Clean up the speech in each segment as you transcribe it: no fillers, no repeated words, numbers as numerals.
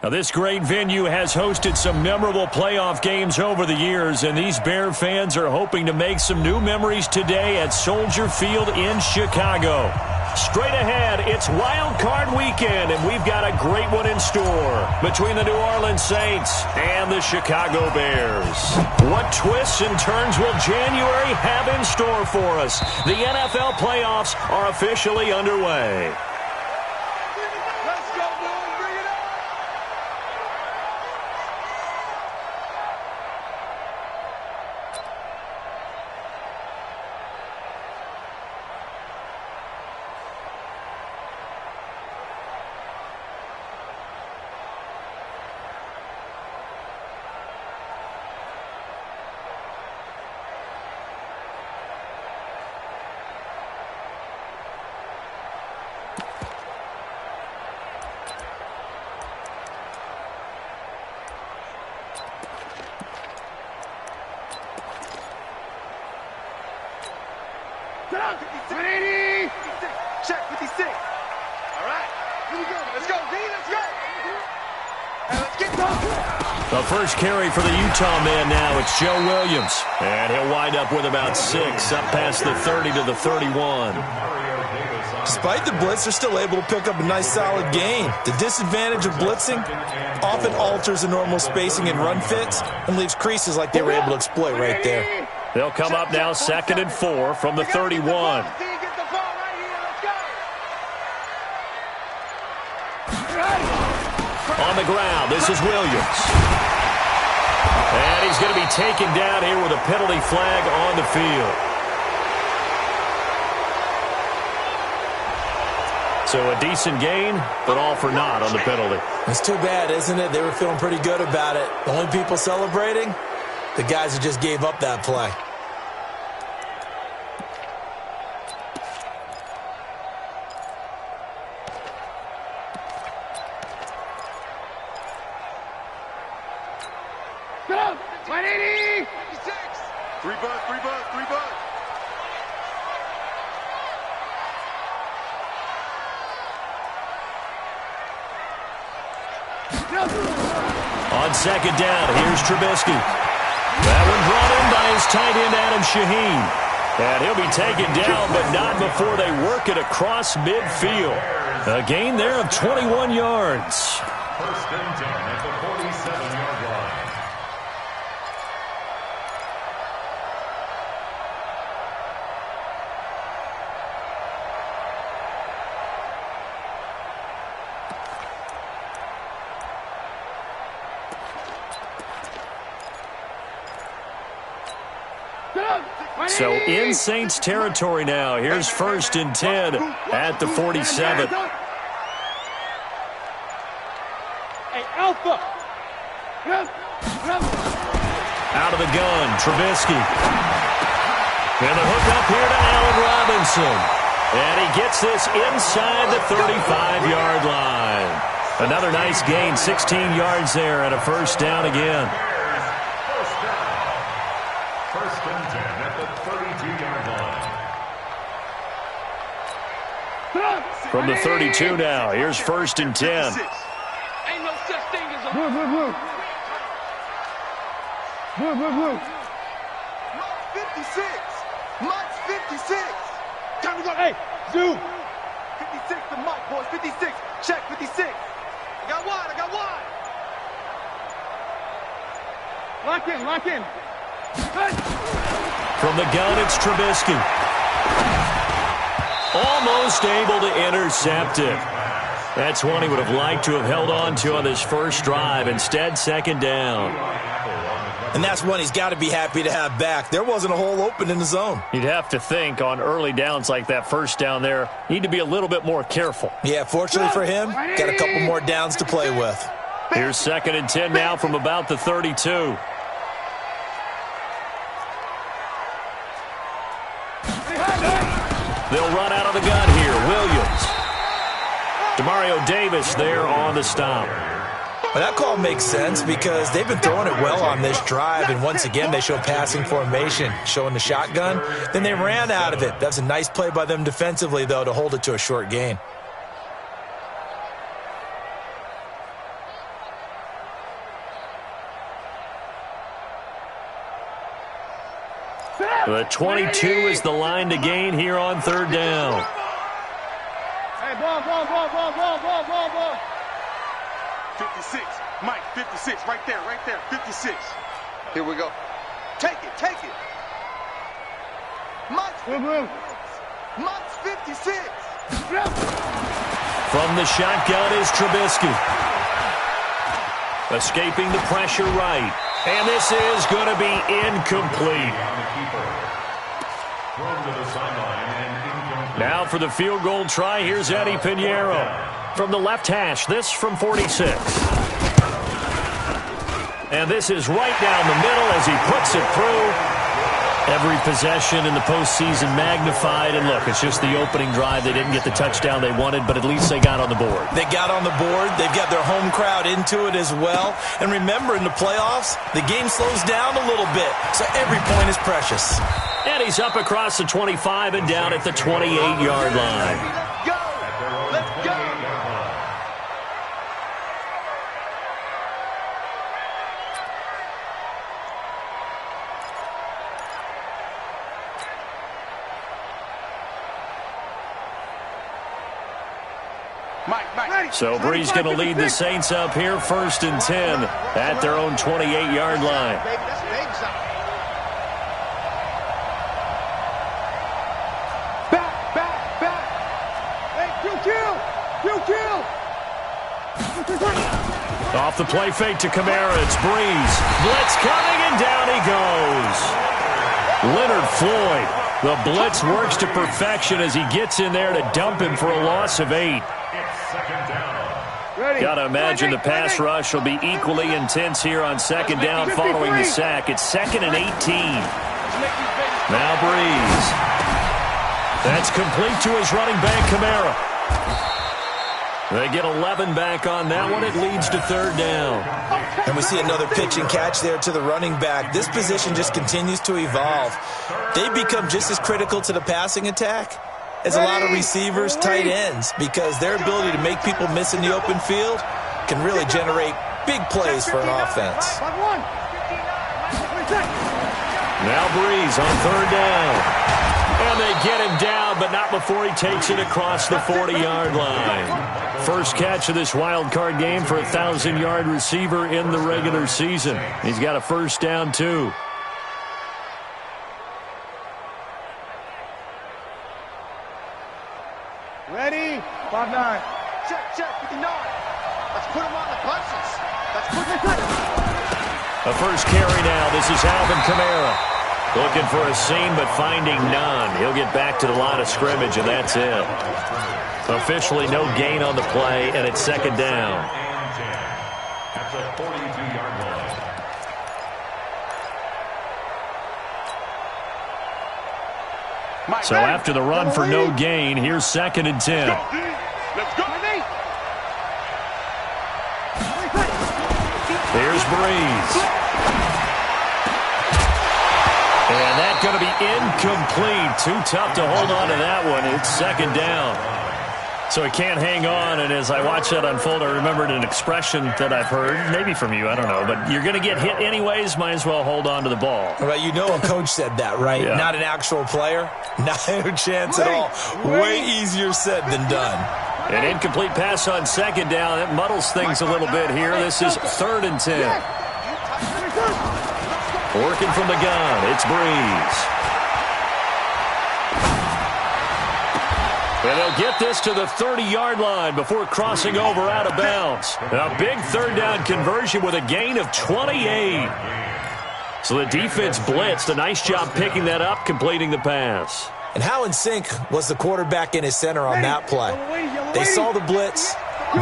Now, this great venue has hosted some memorable playoff games over the years, and these Bear fans are hoping to make some new memories today at Soldier Field in Chicago. Straight ahead, it's Wild Card Weekend, and we've got a great one in store between the New Orleans Saints and the Chicago Bears. What twists and turns will January have in store for us? The NFL playoffs are officially underway. Check 56. All right, here we go. Let's go, D. Let's go. And let's get going. The first carry for the Utah man now. It's Joe Williams. And he'll wind up with about 6, up past the 30 to the 31. Despite the blitz, they're still able to pick up a nice solid gain. The disadvantage of blitzing often alters the normal spacing and run fits and leaves creases like they were able to exploit right there. They'll come up now 2nd and 4 from the 31. On the ground, this is Williams. And he's going to be taken down here with a penalty flag on the field. So a decent gain, but all for naught on the penalty. It's too bad, isn't it? They were feeling pretty good about it. The only people celebrating, the guys who just gave up that play. Go! 180! 3 bucks, 3 bucks, 3 bucks. On 2nd down, here's Trubisky. That one brought in by his tight end, Adam Shaheen. And he'll be taken down, but not before they work it across midfield. A gain there of 21 yards. 1st and 10 at the 47-yard line. So in Saints territory now. Here's 1st and 10 at the 47. Hey, Alpha! Out of the gun, Trubisky. And the hook up here to Allen Robinson. And he gets this inside the 35-yard line. Another nice gain, 16 yards there, and a 1st down again. From the 32 now, here's 1st and 10. Ain't no such thing as a... Move. Mike's 56. Mike's 56. Time to go. Hey, zoom. 56 to Mike, boys. 56. Check 56. I got wide. Lock in. From the gun, it's Trubisky. Almost able to intercept it. That's one he would have liked to have held on to on this first drive. Instead, 2nd down. And that's one he's got to be happy to have back. There wasn't a hole open in the zone. You'd have to think on early downs like that 1st down there, need to be a little bit more careful. Yeah, fortunately for him, got a couple more downs to play with. Here's 2nd and 10 now from about the 32. They'll run out of the gun here. Williams. Demario Davis there on the stop. Well, that call makes sense because they've been throwing it well on this drive, and once again they show passing formation, showing the shotgun. Then they ran out of it. That's a nice play by them defensively, though, to hold it to a short gain. The 22 is the line to gain here on third down. Hey, ball. 56. Mike, 56. Right there. 56. Here we go. Take it. Mike's 56. From the shotgun is Trubisky. Escaping the pressure right. And this is going to be incomplete. Now for the field goal try, here's Eddie Pinheiro. From the left hash, this from 46. And this is right down the middle as he puts it through. Every possession in the postseason magnified. And look, it's just the opening drive. They didn't get the touchdown they wanted, but at least they got on the board. They got on the board. They've got their home crowd into it as well. And remember, in the playoffs, the game slows down a little bit, so every point is precious. And he's up across the 25 and down at the 28-yard line. Let's go. So Bree's going to lead the Saints up here, 1st and 10 at their own 28-yard line. Back. Hey, kill. Off the play fake to Kamara, it's Breeze. Blitz coming, and down he goes. Leonard Floyd. The blitz works to perfection as he gets in there to dump him for a loss of 8. Got to imagine the pass rush will be equally intense here on 2nd down following the sack. It's 2nd and 18. Now Breeze. That's complete to his running back, Kamara. They get 11 back on that one. It leads to 3rd down. And we see another pitch and catch there to the running back. This position just continues to evolve. They become just as critical to the passing attack as a lot of receivers, tight ends, because their ability to make people miss in the open field can really generate big plays for an offense. Now Breeze on 3rd down. And they get him down, but not before he takes it across the 40-yard line. First catch of this wild card game for a 1,000-yard receiver in the regular season. He's got a 1st down, too. Ready? 5-9. Check, 59. Let's put him on the punches. A first carry now. This is Alvin Kamara. Looking for a seam, but finding none. He'll get back to the line of scrimmage, and that's it. Officially no gain on the play, and it's 2nd down. At the 42-yard line. So after the run for no gain, here's 2nd and 10. Let's go. Here's Breeze. And that's going to be incomplete. Too tough to hold on to that one. It's 2nd down. So he can't hang on, and as I watch that unfold, I remembered an expression that I've heard, maybe from you, I don't know, but you're going to get hit anyways, might as well hold on to the ball. Well, you know a coach said that, right? Yeah. Not an actual player. No chance at all. Way easier said than done. An incomplete pass on 2nd down. That muddles things a little bit here. This is 3rd and 10. Working from the gun, it's Breeze. And they'll get this to the 30-yard line before crossing over out of bounds. A big 3rd down conversion with a gain of 28. So the defense blitzed. A nice job picking that up, completing the pass. And how in sync was the quarterback and his center on that play? They saw the blitz,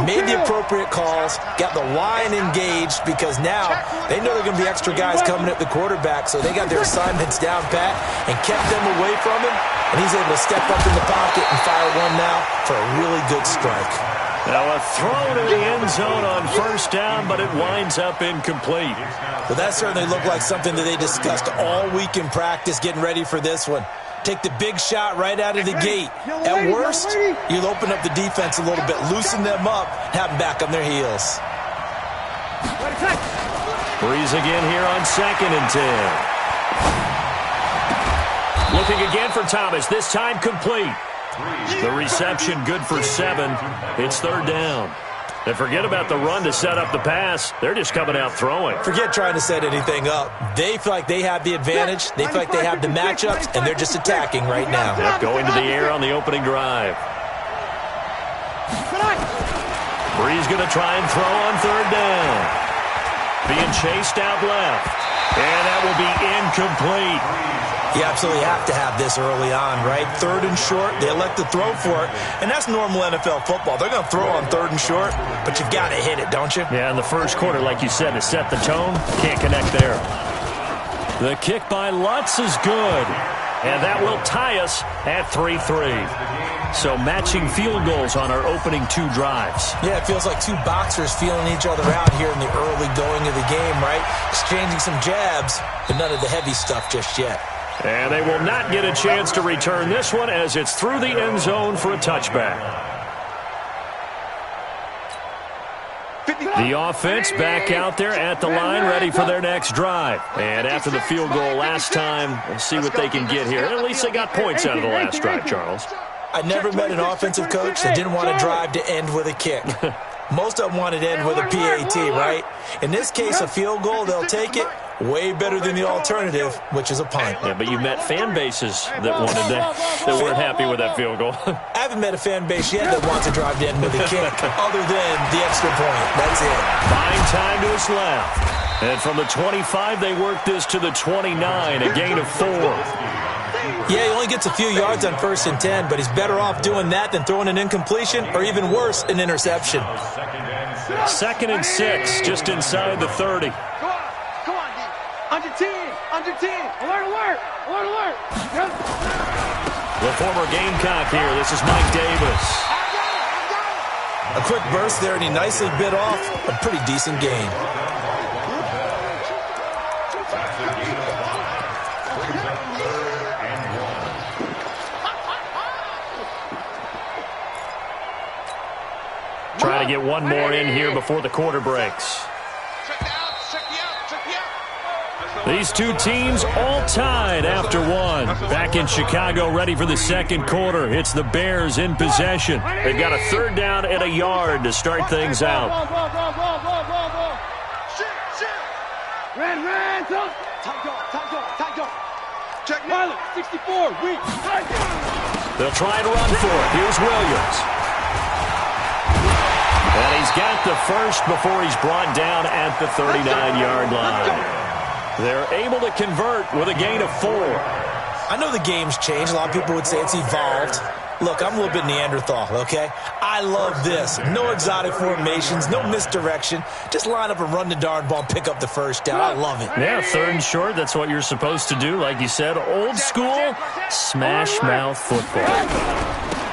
made the appropriate calls, got the line engaged, because now they know they're going to be extra guys coming at the quarterback, so they got their assignments down pat and kept them away from him, and he's able to step up in the pocket and fire one now for a really good strike. Now a throw to the end zone on 1st down, but it winds up incomplete. Well, that certainly looked like something that they discussed all week in practice getting ready for this one. Take the big shot right out of the gate. At worst, you'll open up the defense a little bit, loosen them up, have them back on their heels. Breeze again here on 2nd and 10. Looking again for Thomas, this time complete. The reception good for 7. It's 3rd down. And forget about the run to set up the pass. They're just coming out throwing. Forget trying to set anything up. They feel like they have the advantage. They feel like they have the matchups, and they're just attacking right now. Yep, going to the air on the opening drive. Bree's going to try and throw on 3rd down. Being chased out left. And that will be incomplete. You absolutely have to have this early on, right? 3rd and short, they elect to throw for it, and that's normal NFL football. They're going to throw on 3rd and short, but you've got to hit it, don't you? Yeah, in the first quarter, like you said, to set the tone, can't connect there. The kick by Lutz is good, and that will tie us at 3-3. So matching field goals on our opening 2 drives. Yeah, it feels like 2 boxers feeling each other out here in the early going of the game, right? Exchanging some jabs, but none of the heavy stuff just yet. And they will not get a chance to return this one as it's through the end zone for a touchback. The offense back out there at the line, ready for their next drive. And after the field goal last time, we'll see what they can get here. At least they got points out of the last drive, Charles. I never met an offensive coach that didn't want to drive to end with a kick. Most of them wanted to end with a PAT, right? In this case, a field goal, they'll take it. Way better than the alternative, which is a punt. Yeah, but you've met fan bases that wanted that weren't happy with that field goal. I haven't met a fan base yet that wants to drive to end with a kick, other than the extra point. That's it. Fine time to his left. And from the 25, they work this to the 29, a gain of 4. Yeah, he only gets a few yards on 1st and 10, but he's better off doing that than throwing an incompletion, or even worse, an interception. 2nd and 6, just inside the 30. Under 10, under 10. Alert, alert, alert, alert. Yep. The former Gamecock here. This is Mike Davis. A quick burst there, and he nicely bit off a pretty decent gain. Trying to get one more in here before the quarter breaks. These 2 teams all tied after 1. Back in Chicago, ready for the 2nd quarter. It's the Bears in possession. They've got a 3rd down and a yard to start things out. Ran, tight go. Check Miley, 64, weak. They'll try and run for it. Here's Williams. And he's got the first before he's brought down at the 39-yard line. They're able to convert with a gain of 4. I know the game's changed. A lot of people would say it's evolved. Look, I'm a little bit Neanderthal, okay? I love this. No exotic formations, no misdirection. Just line up and run the darn ball and pick up the 1st down. I love it. Yeah, 3rd and short, that's what you're supposed to do. Like you said, old school, smash mouth football.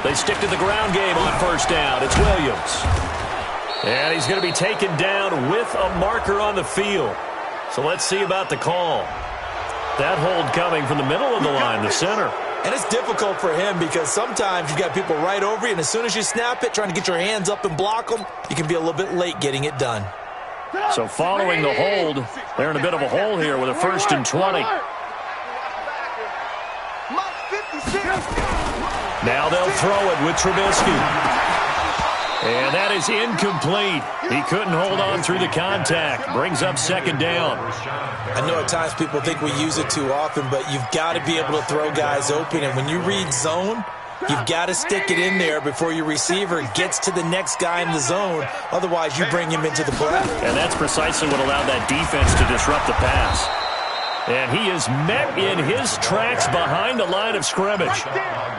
They stick to the ground game on 1st down. It's Williams. And he's going to be taken down with a marker on the field. So let's see about the call. That hold coming from the middle of the line, the center. And it's difficult for him because sometimes you've got people right over you, and as soon as you snap it, trying to get your hands up and block them, you can be a little bit late getting it done. So following the hold, they're in a bit of a hole here with a 1st and 20. Now they'll throw it with Trubisky. And that is incomplete. He couldn't hold on through the contact. Brings up 2nd down. I know at times people think we use it too often, but you've got to be able to throw guys open. And when you read zone, you've got to stick it in there before your receiver gets to the next guy in the zone. Otherwise, you bring him into the play. And that's precisely what allowed that defense to disrupt the pass. And he is met in his tracks behind the line of scrimmage.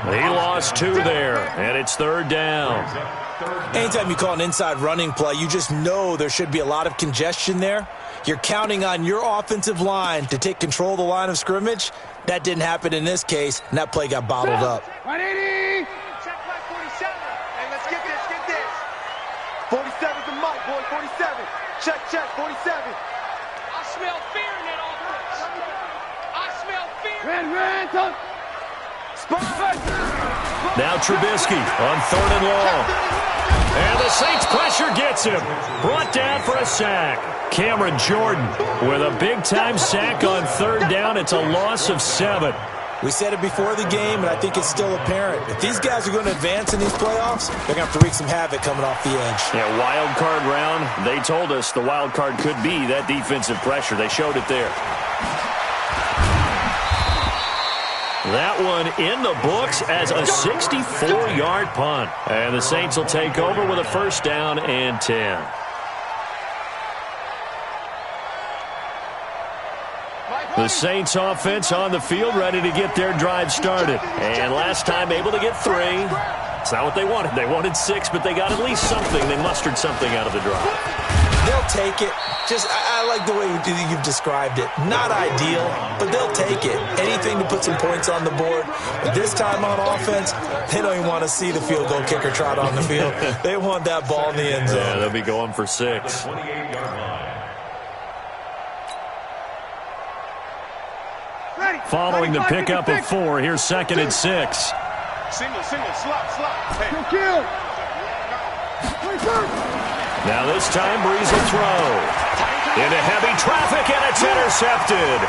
He lost 2 there, and it's 3rd down. Anytime you call an inside running play, you just know there should be a lot of congestion there. You're counting on your offensive line to take control of the line of scrimmage. That didn't happen in this case, and that play got bottled up. 180. Check play 47. Hey, let's get this. 47's the mic, boy. 47. Check, 47. I smell fear in that offense. I smell fear. Ran, touch. Now Trubisky on 3rd and long. And the Saints pressure gets him. Brought down for a sack. Cameron Jordan with a big-time sack on 3rd down. It's a loss of 7. We said it before the game, and I think it's still apparent. If these guys are going to advance in these playoffs, they're going to have to wreak some havoc coming off the edge. Yeah, wild card round. They told us the wild card could be that defensive pressure. They showed it there. That one in the books as a 64-yard punt. And the Saints will take over with a first down and 10. The Saints offense on the field, ready to get their drive started. And last time able to get 3. It's not what they wanted. They wanted 6, but they got at least something. They mustered something out of the drive. They'll take it. I like the way you've described it. Not ideal, but they'll take it. Anything to put some points on the board. But this time on offense, they don't even want to see the field goal kicker trot on the field. They want that ball in the end zone. Yeah, they'll be going for 6. Following the pickup of 4, here's 2nd and 6. Single, slot. Hey. Kill. Now this time, Breeze will throw. Into heavy traffic, and it's intercepted.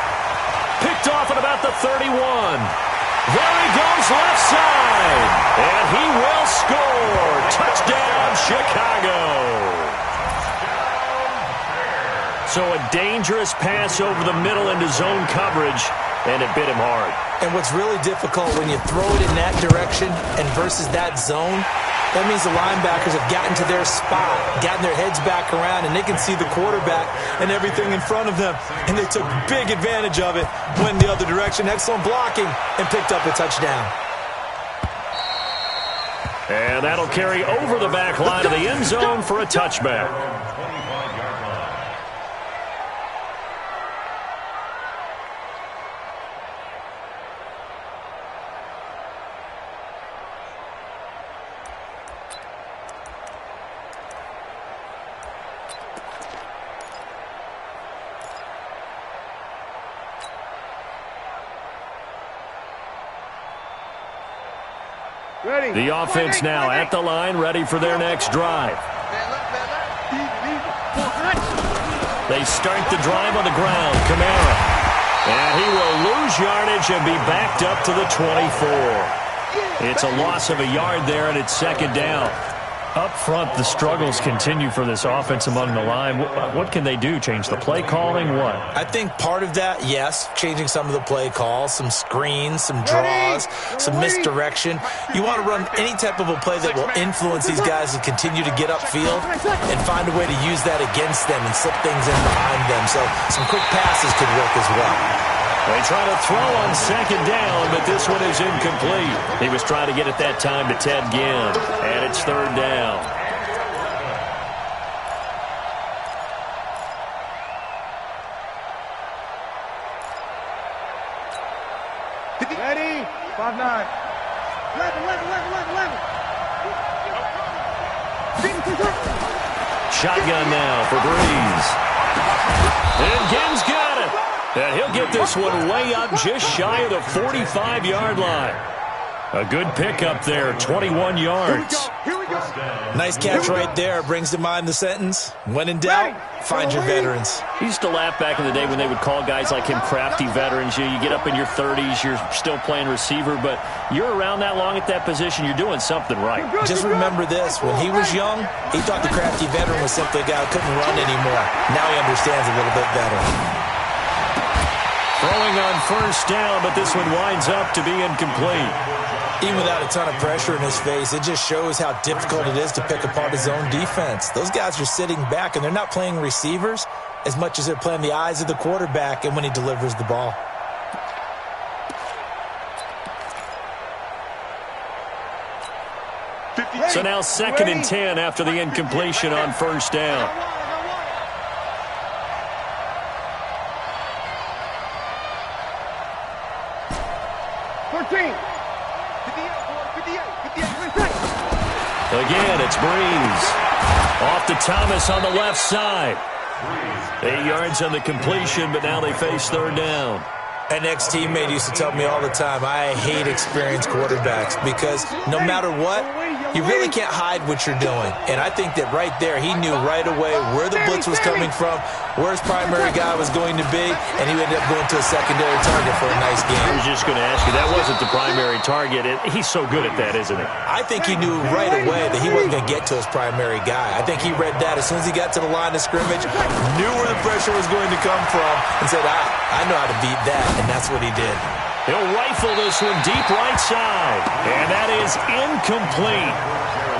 Picked off at about the 31. There he goes left side. And he will score. Touchdown, Chicago. So a dangerous pass over the middle into zone coverage, and it bit him hard. And what's really difficult when you throw it in that direction and versus that zone, that means the linebackers have gotten to their spot, gotten their heads back around, and they can see the quarterback and everything in front of them. And they took big advantage of it, went the other direction, excellent blocking, and picked up a touchdown. And that'll carry over the back line of the end zone for a touchback. The offense now at the line, ready for their next drive. They start the drive on the ground. Kamara. And he will lose yardage and be backed up to the 24. It's a loss of a yard there, and it's 2nd down. Up front, the struggles continue for this offense among the line. What can they do? Change the play calling? What? I think part of that, yes, changing some of the play calls, some screens, some draws, some misdirection. You want to run any type of a play that will influence these guys to continue to get upfield and find a way to use that against them and slip things in behind them. So some quick passes could work as well. They try to throw on 2nd down, but this one is incomplete. He was trying to get it that time to Ted Ginn, and it's 3rd down. Ready? 5-9. 11. Shotgun now for Breeze. And Ginn's got it. And he'll get this one way up just shy of the 45-yard line. A good pickup there, 21 yards. Here we go. Nice catch right there. Brings to mind the sentence, when in doubt, find your veterans. He used to laugh back in the day when they would call guys like him crafty veterans. You get up in your 30s, you're still playing receiver, but you're around that long at that position, you're doing something right. Just remember this, when he was young, he thought the crafty veteran was simply a guy who couldn't run anymore. Now he understands a little bit better. Throwing on 1st down, but this one winds up to be incomplete. Even without a ton of pressure in his face, it just shows how difficult it is to pick apart his own defense. Those guys are sitting back, and they're not playing receivers as much as they're playing the eyes of the quarterback and when he delivers the ball. So now 2nd and 10 after the incompletion on 1st down. 14. Again, it's Breeze. Off to Thomas on the left side. 8 yards on the completion, but now they face 3rd down. An ex-teammate used to tell me all the time, I hate experienced quarterbacks because no matter what, You really can't hide what you're doing. And I think that right there, he knew right away where the blitz was coming from, where his primary guy was going to be, and he ended up going to a secondary target for a nice game. I was just going to ask you, that wasn't the primary target. He's so good at that, isn't he? I think he knew right away that he wasn't going to get to his primary guy. I think he read that as soon as he got to the line of scrimmage, knew where the pressure was going to come from, and said, I know how to beat that, and that's what he did. He'll rifle this one deep right side, and that is incomplete.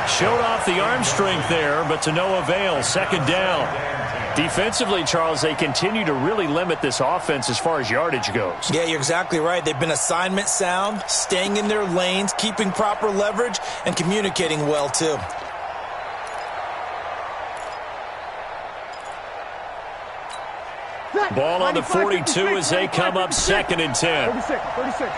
Showed off the arm strength there, but to no avail. Second down. Defensively, Charles, they continue to really limit this offense as far as yardage goes. Yeah, you're exactly right. They've been assignment sound, staying in their lanes, keeping proper leverage, and communicating well, too. Ball on the 42 as they come up 2nd and 10. 36.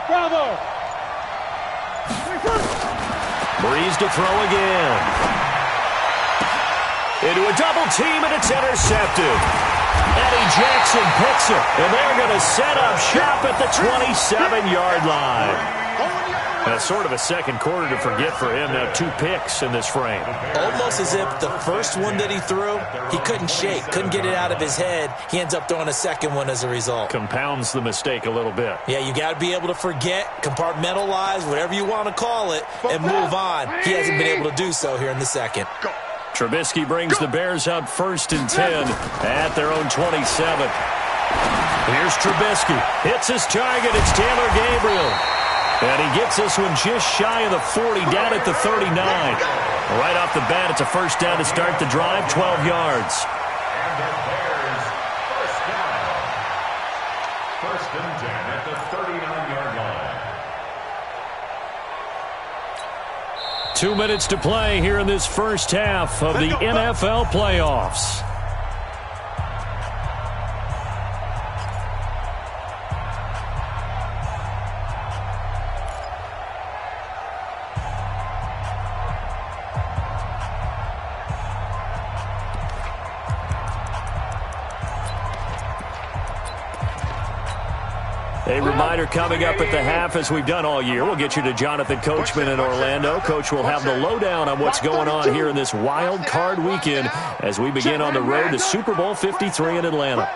Bravo! Breeze to throw again. Into a double team, and it's intercepted. Eddie Jackson picks it, and they're going to set up shop at the 27-yard line. That's sort of a second quarter to forget for him. Now 2 picks in this frame. Almost as if the first one that he threw, he couldn't shake, couldn't get it out of his head. He ends up throwing a second one as a result. Compounds the mistake a little bit. Yeah, you got to be able to forget, compartmentalize, whatever you want to call it, and move on. He hasn't been able to do so here in the second. Trubisky brings the Bears out 1st and 10 at their own 27. Here's Trubisky. Hits his target. It's Taylor Gabriel. And he gets this one just shy of the 40, down at the 39. Right off the bat, it's a first down to start the drive, 12 yards. And the Bears, first down. 1st and 10 at the 39-yard line. 2 minutes to play here in this first half of the NFL playoffs. A reminder coming up at the half, as we've done all year. We'll get you to Jonathan Coachman in Orlando. Coach will have the lowdown on what's going on here in this wild card weekend as we begin on the road to Super Bowl 53 in Atlanta.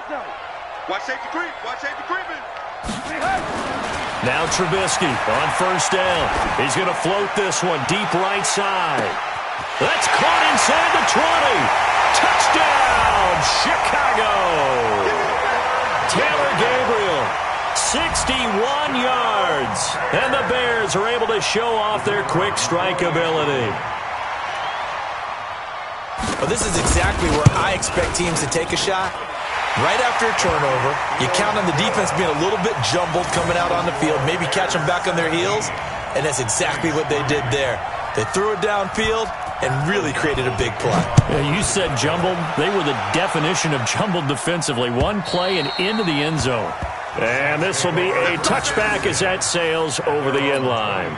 Watch safety creep. Watch safety creeping. Now Trubisky on first down. He's going to float this one deep right side. That's caught inside the 20. Touchdown, Chicago. Taylor Gabriel. 61 yards, and the Bears are able to show off their quick strike ability. Well, this is exactly where I expect teams to take a shot. Right after a turnover, you count on the defense being a little bit jumbled coming out on the field, maybe catch them back on their heels, and that's exactly what they did there. They threw it downfield and really created a big play. Yeah, you said jumbled. They were the definition of jumbled defensively. One play and into the end zone. And this will be a touchback as that sails over the end line.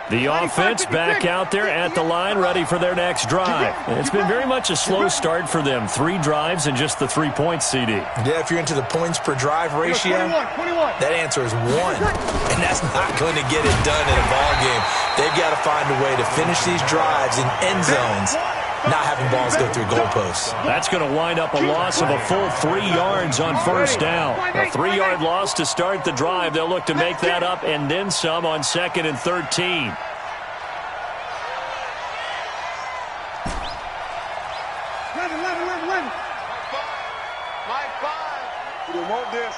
The offense back out there at the line, ready for their next drive. It's been very much a slow start for them. 3 drives and just the 3 points, CD. Yeah, if you're into the points per drive ratio, 21. that answer is 1. And that's not going to get it done in a ball game. They've got to find a way to finish these drives in end zones, not having balls go through goalposts. That's going to wind up a loss of a full 3 yards on first down. A 3-yard loss to start the drive. They'll look to make that up and then some on 2nd and 13. 11. My 5. We don't want this.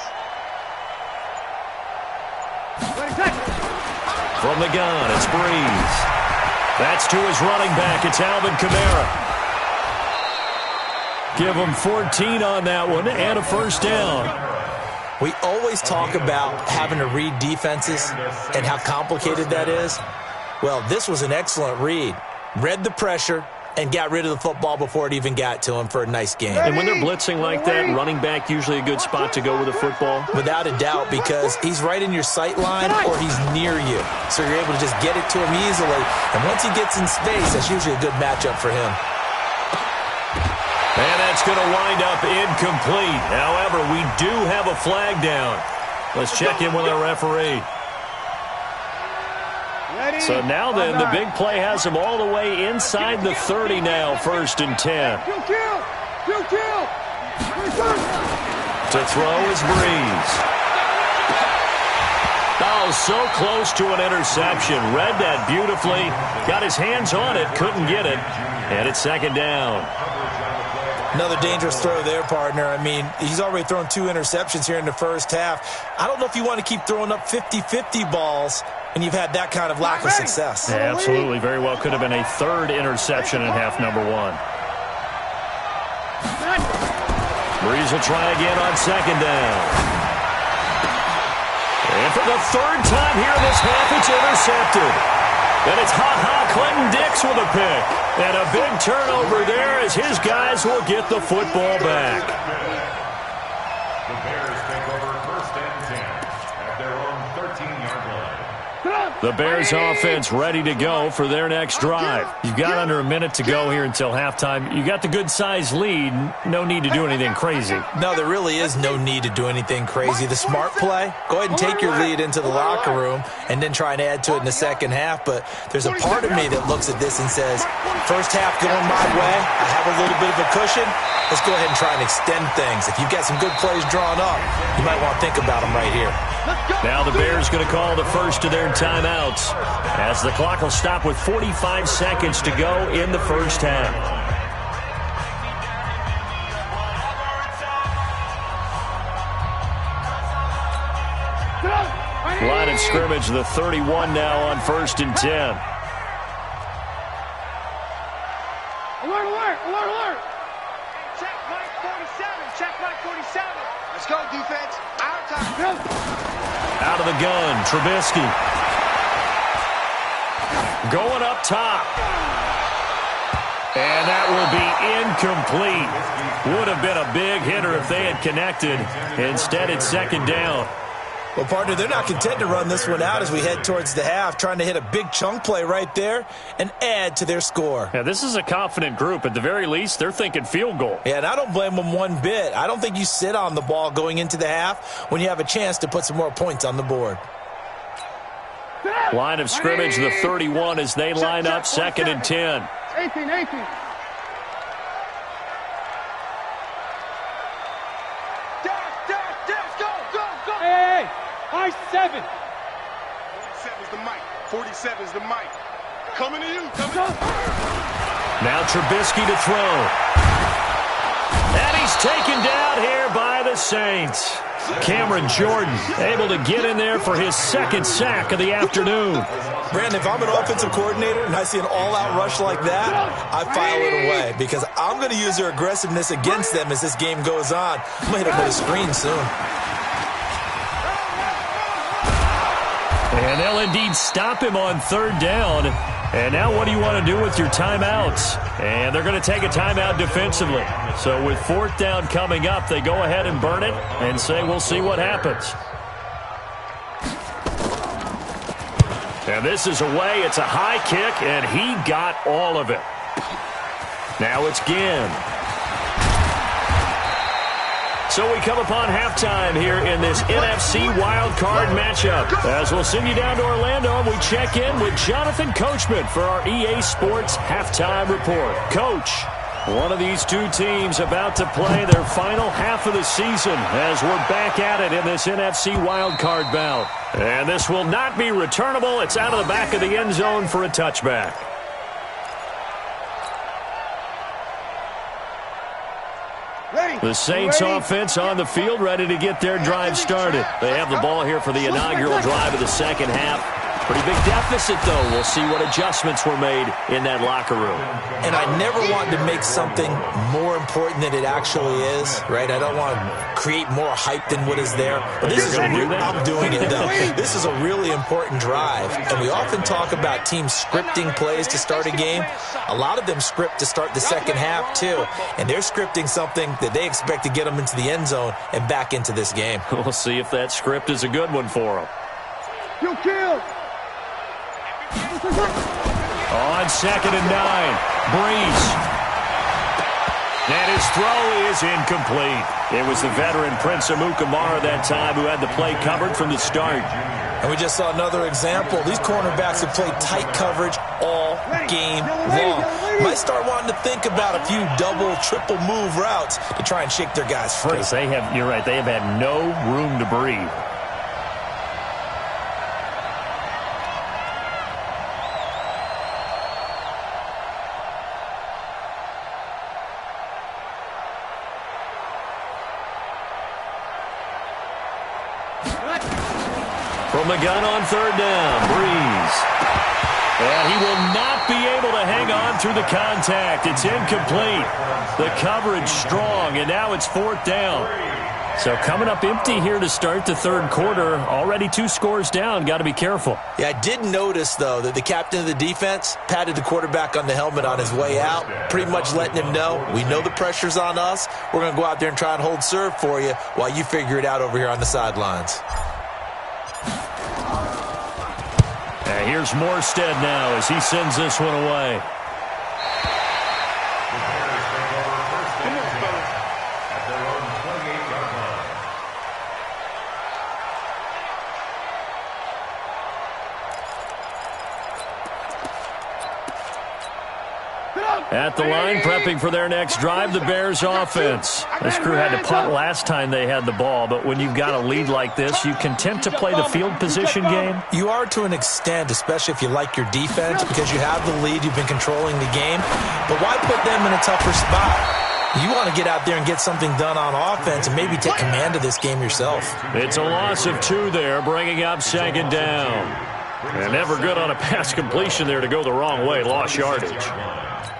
From the gun, it's Breeze. That's to his running back. It's Alvin Kamara. Give him 14 on that one and a first down. We always talk about having to read defenses and how complicated that is. Well, this was an excellent read. Read the pressure, and got rid of the football before it even got to him for a nice game. And when they're blitzing like that, running back usually a good spot to go with the football? Without a doubt, because he's right in your sight line or he's near you. So you're able to just get it to him easily. And once he gets in space, that's usually a good matchup for him. And that's going to wind up incomplete. However, we do have a flag down. Let's check in with our referee. So now then, the big play has him all the way inside the 30 now, 1st and 10. To throw is Breeze. Oh, so close to an interception. Read that beautifully. Got his hands on it, couldn't get it. And it's 2nd down. Another dangerous throw there, partner. I mean, he's already thrown 2 interceptions here in the first half. I don't know if you want to keep throwing up 50-50 balls when you've had that kind of lack of success. Yeah, absolutely. Very well could have been a 3rd interception in half number 1. Breeze will try again on 2nd down. And for the 3rd time here in this half, it's intercepted. And it's Clinton Dix with a pick. And a big turnover there as his guys will get the football back. The Bears take over 1st and 10 at their own 13-yard line. The Bears offense ready to go for their next drive. You've got under a minute to go here until halftime. You got the good-sized lead. No need to do anything crazy. No, there really is no need to do anything crazy. The smart play, go ahead and take your lead into the locker room and then try and add to it in the second half. But there's a part of me that looks at this and says, first half going my way, I have a little bit of a cushion. Let's go ahead and try and extend things. If you've got some good plays drawn up, you might want to think about them right here. Now the Bears going to call the first of their timeouts as the clock will stop with 45 seconds to go in the first half. Line of scrimmage, the 31 now on 1st and 10. Alert, alert, alert, alert. Check Mike 47, check Mike 47. Let's go, defense. Our time. Out of the gun, Trubisky. Going up top. And that will be incomplete. Would have been a big hitter if they had connected. Instead, it's 2nd down. Well, partner, they're not content to run this one out as we head towards the half, trying to hit a big chunk play right there and add to their score. Yeah, this is a confident group. At the very least, they're thinking field goal. Yeah, and I don't blame them one bit. I don't think you sit on the ball going into the half when you have a chance to put some more points on the board. Line of scrimmage, the 31 as they line up 2nd and 10. 18, 18. Hey, high 7. 47's the mic. 47's the mic. Coming to you. Now Trubisky to throw. And he's taken down here by the Saints. Cameron Jordan able to get in there for his 2nd sack of the afternoon. Brandon, if I'm an offensive coordinator and I see an all-out rush like that, I file it away because I'm going to use their aggressiveness against them as this game goes on. I'm going to hit them with a screen soon. And they'll indeed stop him on 3rd down. And now what do you want to do with your timeouts? And they're going to take a timeout defensively. So with 4th down coming up, they go ahead and burn it and say we'll see what happens. And this is away. It's a high kick, and he got all of it. Now it's Ginn. So we come upon halftime here in this NFC wildcard matchup. As we'll send you down to Orlando, and we check in with Jonathan Coachman for our EA Sports Halftime Report. Coach, one of these two teams about to play their final half of the season as we're back at it in this NFC wildcard bout. And this will not be returnable. It's out of the back of the end zone for a touchback. The Saints offense on the field ready to get their drive started. They have the ball here for the inaugural drive of the second half. Pretty big deficit, though. We'll see what adjustments were made in that locker room. And I never want to make something more important than it actually is, right? I don't want to create more hype than what is there. But this is I'm doing it, though. This is a really important drive. And we often talk about teams scripting plays to start a game. A lot of them script to start the second half, too. And they're scripting something that they expect to get them into the end zone and back into this game. We'll see if that script is a good one for them. Kill. On 2nd and 9, Breeze. And his throw is incomplete. It was the veteran Prince Amukamara that time who had the play covered from the start. And we just saw another example. These cornerbacks have played tight coverage all game long. Might start wanting to think about a few double, triple move routes to try and shake their guys free. You're right, they have had no room to breathe. From the gun on 3rd down, Breeze. And he will not be able to hang on through the contact. It's incomplete. The coverage strong, and now it's 4th down. So coming up empty here to start the 3rd quarter. Already 2 scores down. Got to be careful. Yeah, I did notice, though, that the captain of the defense patted the quarterback on the helmet on his way out, pretty much letting him know, we know the pressure's on us. We're going to go out there and try and hold serve for you while you figure it out over here on the sidelines. And here's Morstead now as he sends this one away. At the line, prepping for their next drive, the Bears offense. This crew had to punt last time they had the ball, but when you've got a lead like this, you content to play the field position game? You are to an extent, especially if you like your defense, because you have the lead, you've been controlling the game. But why put them in a tougher spot? You want to get out there and get something done on offense and maybe take command of this game yourself. It's a loss of 2 there, bringing up 2nd down. And never good on a pass completion there to go the wrong way, lost yardage.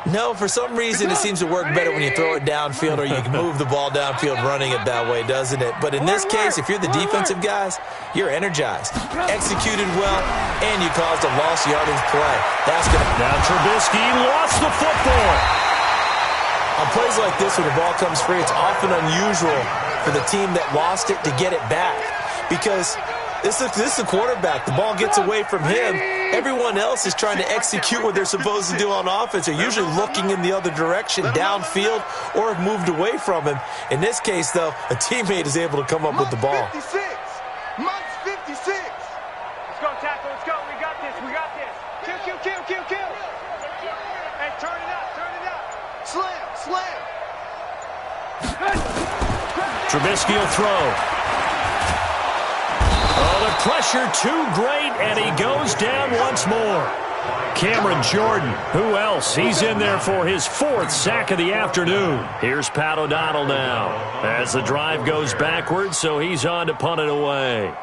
No, for some reason it seems to work better when you throw it downfield or you can move the ball downfield running it that way, doesn't it? But in this case, if you're the defensive guys, you're energized, executed well, and you caused a lost yardage play. That's going to... Now Trubisky lost the football. On plays like this where the ball comes free, it's often unusual for the team that lost it to get it back because this is the quarterback. The ball gets away from him. Everyone else is trying to execute what they're supposed to do on offense. They're usually looking in the other direction, downfield, or have moved away from him. In this case, though, a teammate is able to come up with the ball. 56. Months 56. Let's go, tackle. Let's go. We got this. Kill. Hey, turn it up. Slam. Trubisky will throw. Oh, the pressure too great, and he goes down once more. Cameron Jordan, who else? He's in there for his 4th sack of the afternoon. Here's Pat O'Donnell now as the drive goes backwards, so he's on to punt it away.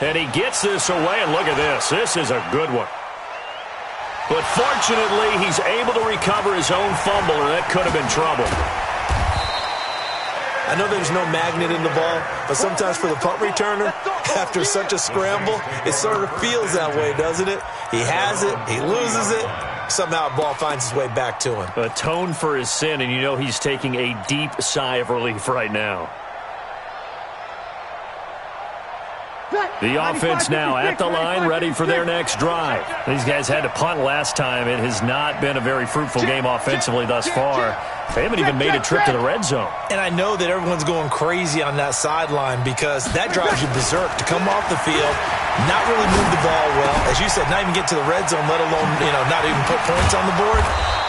And he gets this away, and look at this. This is a good one. But fortunately, he's able to recover his own fumble, or that could have been trouble. I know there's no magnet in the ball, but sometimes for the punt returner, after such a scramble, it sort of feels that way, doesn't it? He has it, he loses it, somehow the ball finds its way back to him. Atone for his sin, and you know he's taking a deep sigh of relief right now. The offense now at the line, ready for their next drive. These guys had to punt last time. It has not been a very fruitful game offensively thus far. They haven't even made a trip to the red zone. And I know that everyone's going crazy on that sideline because that drives you berserk to come off the field, not really move the ball well. As you said, not even get to the red zone, let alone, not even put points on the board.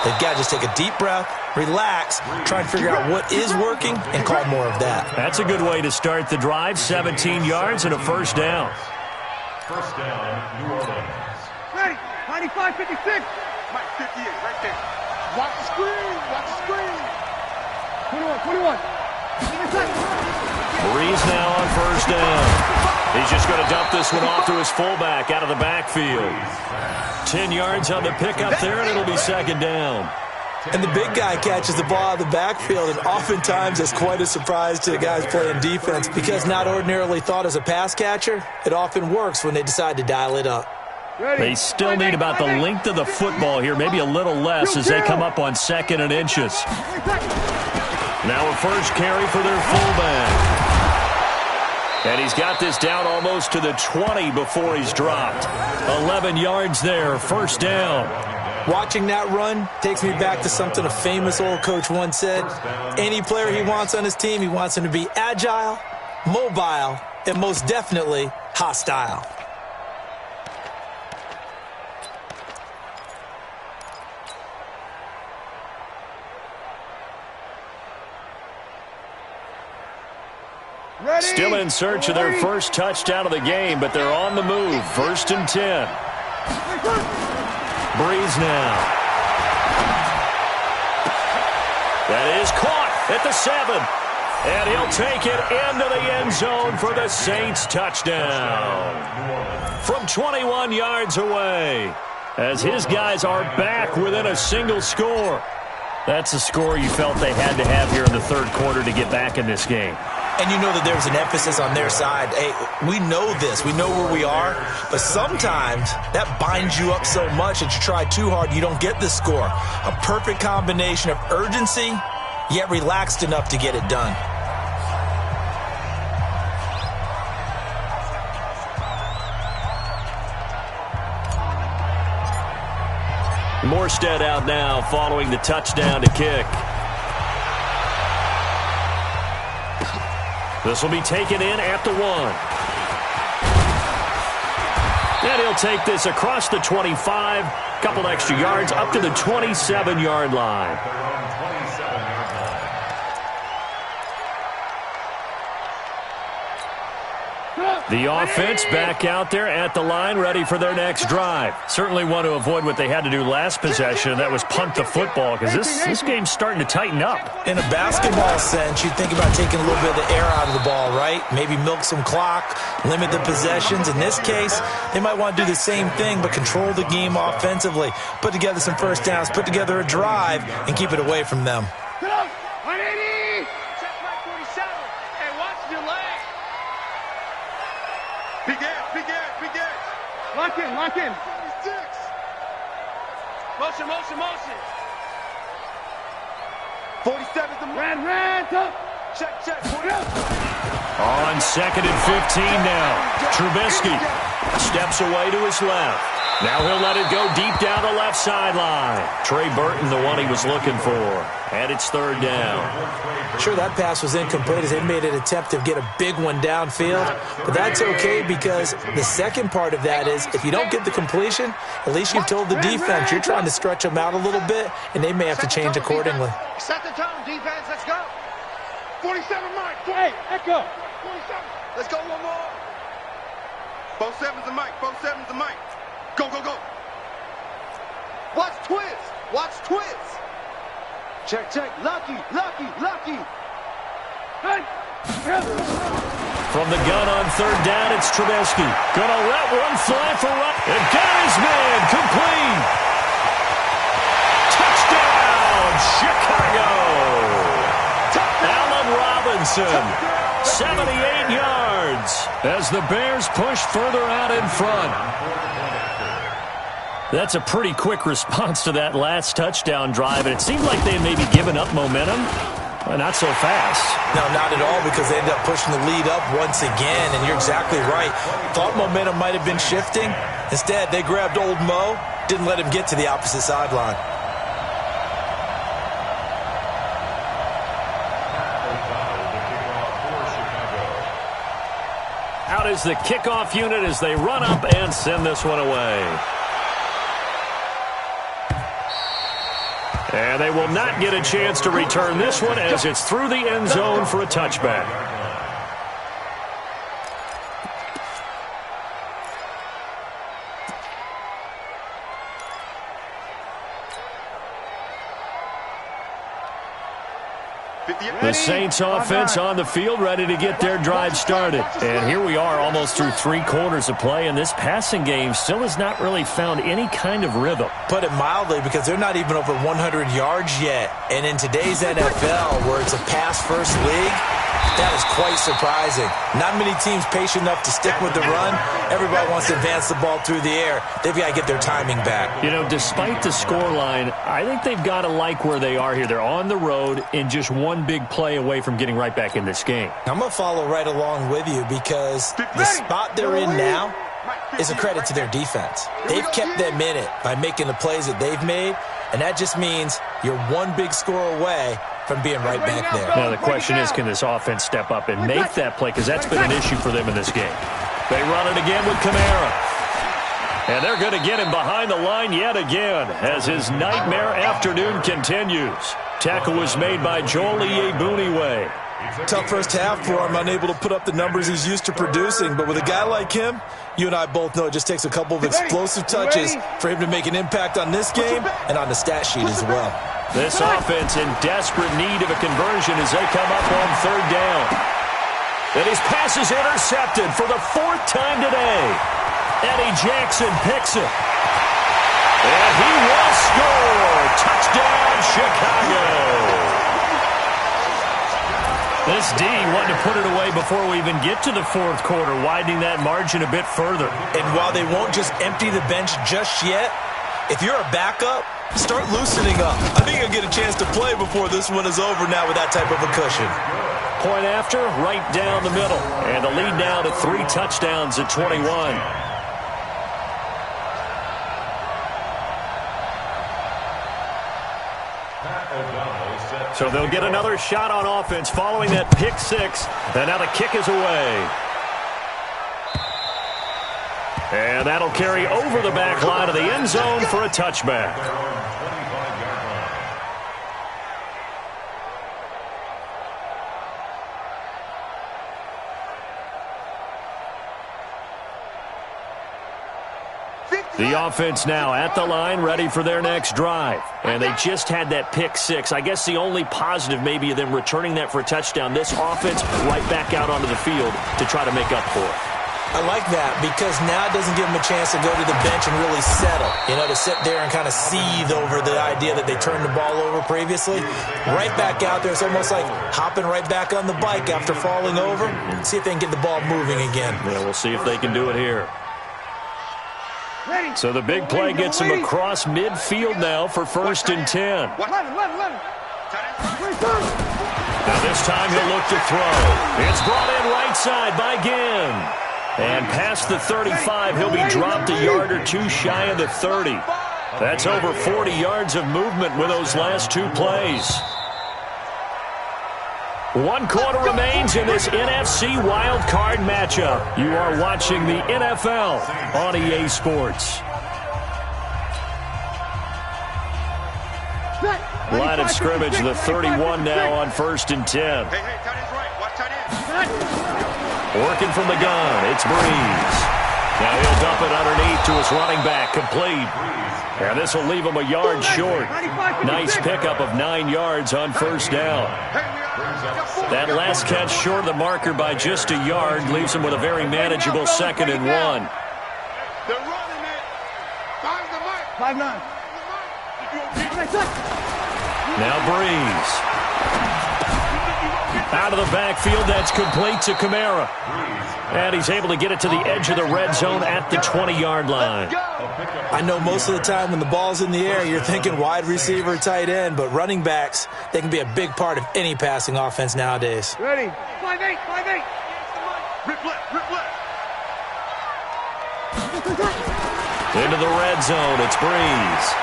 They've got to just take a deep breath, relax, try and figure out what is working, and call more of that. That's a good way to start the drive. 17 yards and a 1st down. First down, New Orleans. Ready. 95, 56. Mike, 58, right there. Watch the screen. 21. Breeze now on 1st down. He's just going to dump this one off to his fullback out of the backfield. 10 yards on the pickup there, and it'll be second down. And the big guy catches the ball out of the backfield, and oftentimes it's quite a surprise to the guys playing defense because not ordinarily thought as a pass catcher, it often works when they decide to dial it up. They still need about the length of the football here, maybe a little less as they come up on 2nd and inches. Now a first carry for their fullback. And he's got this down almost to the 20 before he's dropped. 11 yards there, first down. Watching that run takes me back to something a famous old coach once said. Any player he wants on his team, he wants him to be agile, mobile, and most definitely hostile. Still in search of their first touchdown of the game, but they're on the move. 1st and 10. Breeze now. That is caught at the 7. And he'll take it into the end zone for the Saints touchdown. From 21 yards away, as his guys are back within a single score. That's a score you felt they had to have here in the third quarter to get back in this game. And you know that there was an emphasis on their side. Hey, we know this. We know where we are. But sometimes that binds you up so much that you try too hard, you don't get the score. A perfect combination of urgency, yet relaxed enough to get it done. Morstead out now following the touchdown to kick. This will be taken in at the 1. And he'll take this across the 25, couple extra yards up to the 27-yard line. The offense back out there at the line, ready for their next drive. Certainly want to avoid what they had to do last possession, and that was punt the football, because this game's starting to tighten up. In a basketball sense, you think about taking a little bit of the air out of the ball, right? Maybe milk some clock, limit the possessions. In this case, they might want to do the same thing, but control the game offensively. Put together some first downs, put together a drive, and keep it away from them. Lock in, lock in. Motion, motion, motion. 47's the red, up. Check, check. On 2nd and 15 now. Trubisky steps away to his left. Now he'll let it go deep down the left sideline. Trey Burton, the one he was looking for. And it's 3rd down. Sure, that pass was incomplete as they made an attempt to get a big one downfield. But that's okay because the second part of that is if you don't get the completion, at least you've told the defense you're trying to stretch them out a little bit, and they may have to change accordingly. Set the tone, defense. Let's go. 47, Mike. Hey, echo. 47. Let's go one more. 47's the Mike. 47's the Mike. Go, go, go. Watch twist. Watch twist. Check, check. Lucky, lucky, lucky. Hey. From the gun on 3rd down, it's Trubisky. Gonna let one fly for one. And got his man complete. Touchdown, Chicago. Allen Robinson, 78 yards as the Bears push further out in front. That's a pretty quick response to that last touchdown drive, and it seemed like they had maybe given up momentum. Well, not so fast. No, not at all, because they ended up pushing the lead up once again, and you're exactly right. Thought momentum might have been shifting. Instead, they grabbed old Mo, didn't let him get to the opposite sideline. Out is the kickoff unit as they run up and send this one away. And they will not get a chance to return this one as it's through the end zone for a touchback. The Saints offense on the field, ready to get their drive started. And here we are almost through 3 quarters of play, and this passing game still has not really found any kind of rhythm. Put it mildly, because they're not even over 100 yards yet. And in today's NFL, where it's a pass-first league, that is quite surprising. Not many teams patient enough to stick with the run. Everybody wants to advance the ball through the air. They've got to get their timing back. You know, despite the scoreline, I think they've got to like where they are here. They're on the road and just one big play away from getting right back in this game. I'm going to follow right along with you, because the spot they're in now is a credit to their defense. They've kept them in it by making the plays that they've made, and that just means you're one big score away from being right back there. Now the question is, can this offense step up and make that play, because that's been an issue for them in this game. They run it again with Kamara. And they're going to get him behind the line yet again as his nightmare afternoon continues. Tackle was made by Joel Iyiegbuniwe. Tough first half for him, unable to put up the numbers he's used to producing. But with a guy like him, you and I both know it just takes a couple of explosive touches for him to make an impact on this game and on the stat sheet as well. This offense in desperate need of a conversion as they come up on 3rd down. And his pass is intercepted for the 4th time today. Eddie Jackson picks it. And he will score. Touchdown, Chicago. This D wanted to put it away before we even get to the 4th quarter, widening that margin a bit further. And while they won't just empty the bench just yet, if you're a backup, start loosening up. I think you'll get a chance to play before this one is over now with that type of a cushion. Point after, right down the middle. And the lead now to 3 touchdowns at 21. So they'll get another shot on offense following that pick 6. And now the kick is away. And that'll carry over the back line of the end zone for a touchback. The offense now at the line, ready for their next drive. And they just had that pick 6. I guess the only positive maybe of them returning that for a touchdown. This offense right back out onto the field to try to make up for it. I like that, because now it doesn't give them a chance to go to the bench and really settle. You know, to sit there and kind of seethe over the idea that they turned the ball over previously. Right back out there, it's almost like hopping right back on the bike after falling over. See if they can get the ball moving again. Yeah, we'll see if they can do it here. So the big play gets him across midfield now for 1st and 10. Now this time he'll look to throw. It's brought in right side by Ginn. And past the 35, he'll be dropped a yard or 2 shy of the 30. That's over 40 yards of movement with those last 2 plays. 1 quarter remains in this NFC Wild Card matchup. You are watching the NFL on EA Sports. Line of scrimmage, the 31 now on 1st and 10. Working from the gun, it's Breeze. Now he'll dump it underneath to his running back, complete. And this will leave him a yard short. Nice pickup of 9 yards on 1st down. That last catch short of the marker by just a yard leaves him with a very manageable 2nd and 1. They're running it. 5-9. Now Breeze. Out of the backfield, that's complete to Kamara. And he's able to get it to the edge of the red zone at the 20-yard line. I know most of the time when the ball's in the air, you're thinking wide receiver, tight end, but running backs, they can be a big part of any passing offense nowadays. Ready? 5-8. Rip left. Into the red zone, it's Breeze.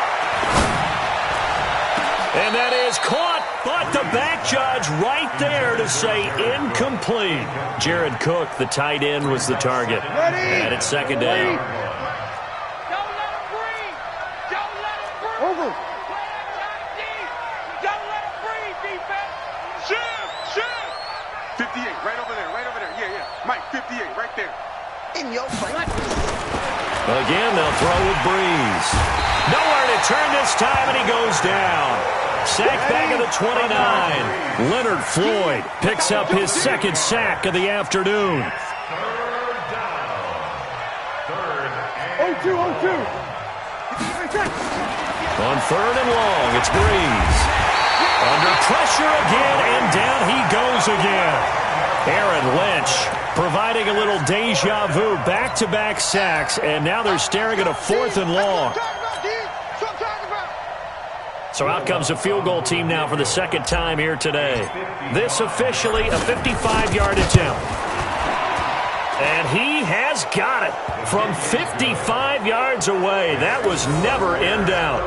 And that is caught, but the back judge right there to say incomplete. Jared Cook, the tight end, was the target. And it's 2nd down. Don't let him breathe. Don't let him breathe. Over. Play that tight deep. Don't let him breathe, defense. Shoot. 58, right over there. Yeah. Mike, 58, right there. In your face. Again, they'll throw with Breeze. Nowhere to turn this time, and he goes down. Sack back of the 29. Leonard Floyd picks up his second sack of the afternoon. On third and long, it's Breeze. Under pressure again, and down he goes again. Aaron Lynch providing a little deja vu, back-to-back sacks, and now they're staring at a fourth and long. So out comes a field goal team now for the second time here today. This officially a 55-yard attempt. And he has got it from 55 yards away. That was never in doubt.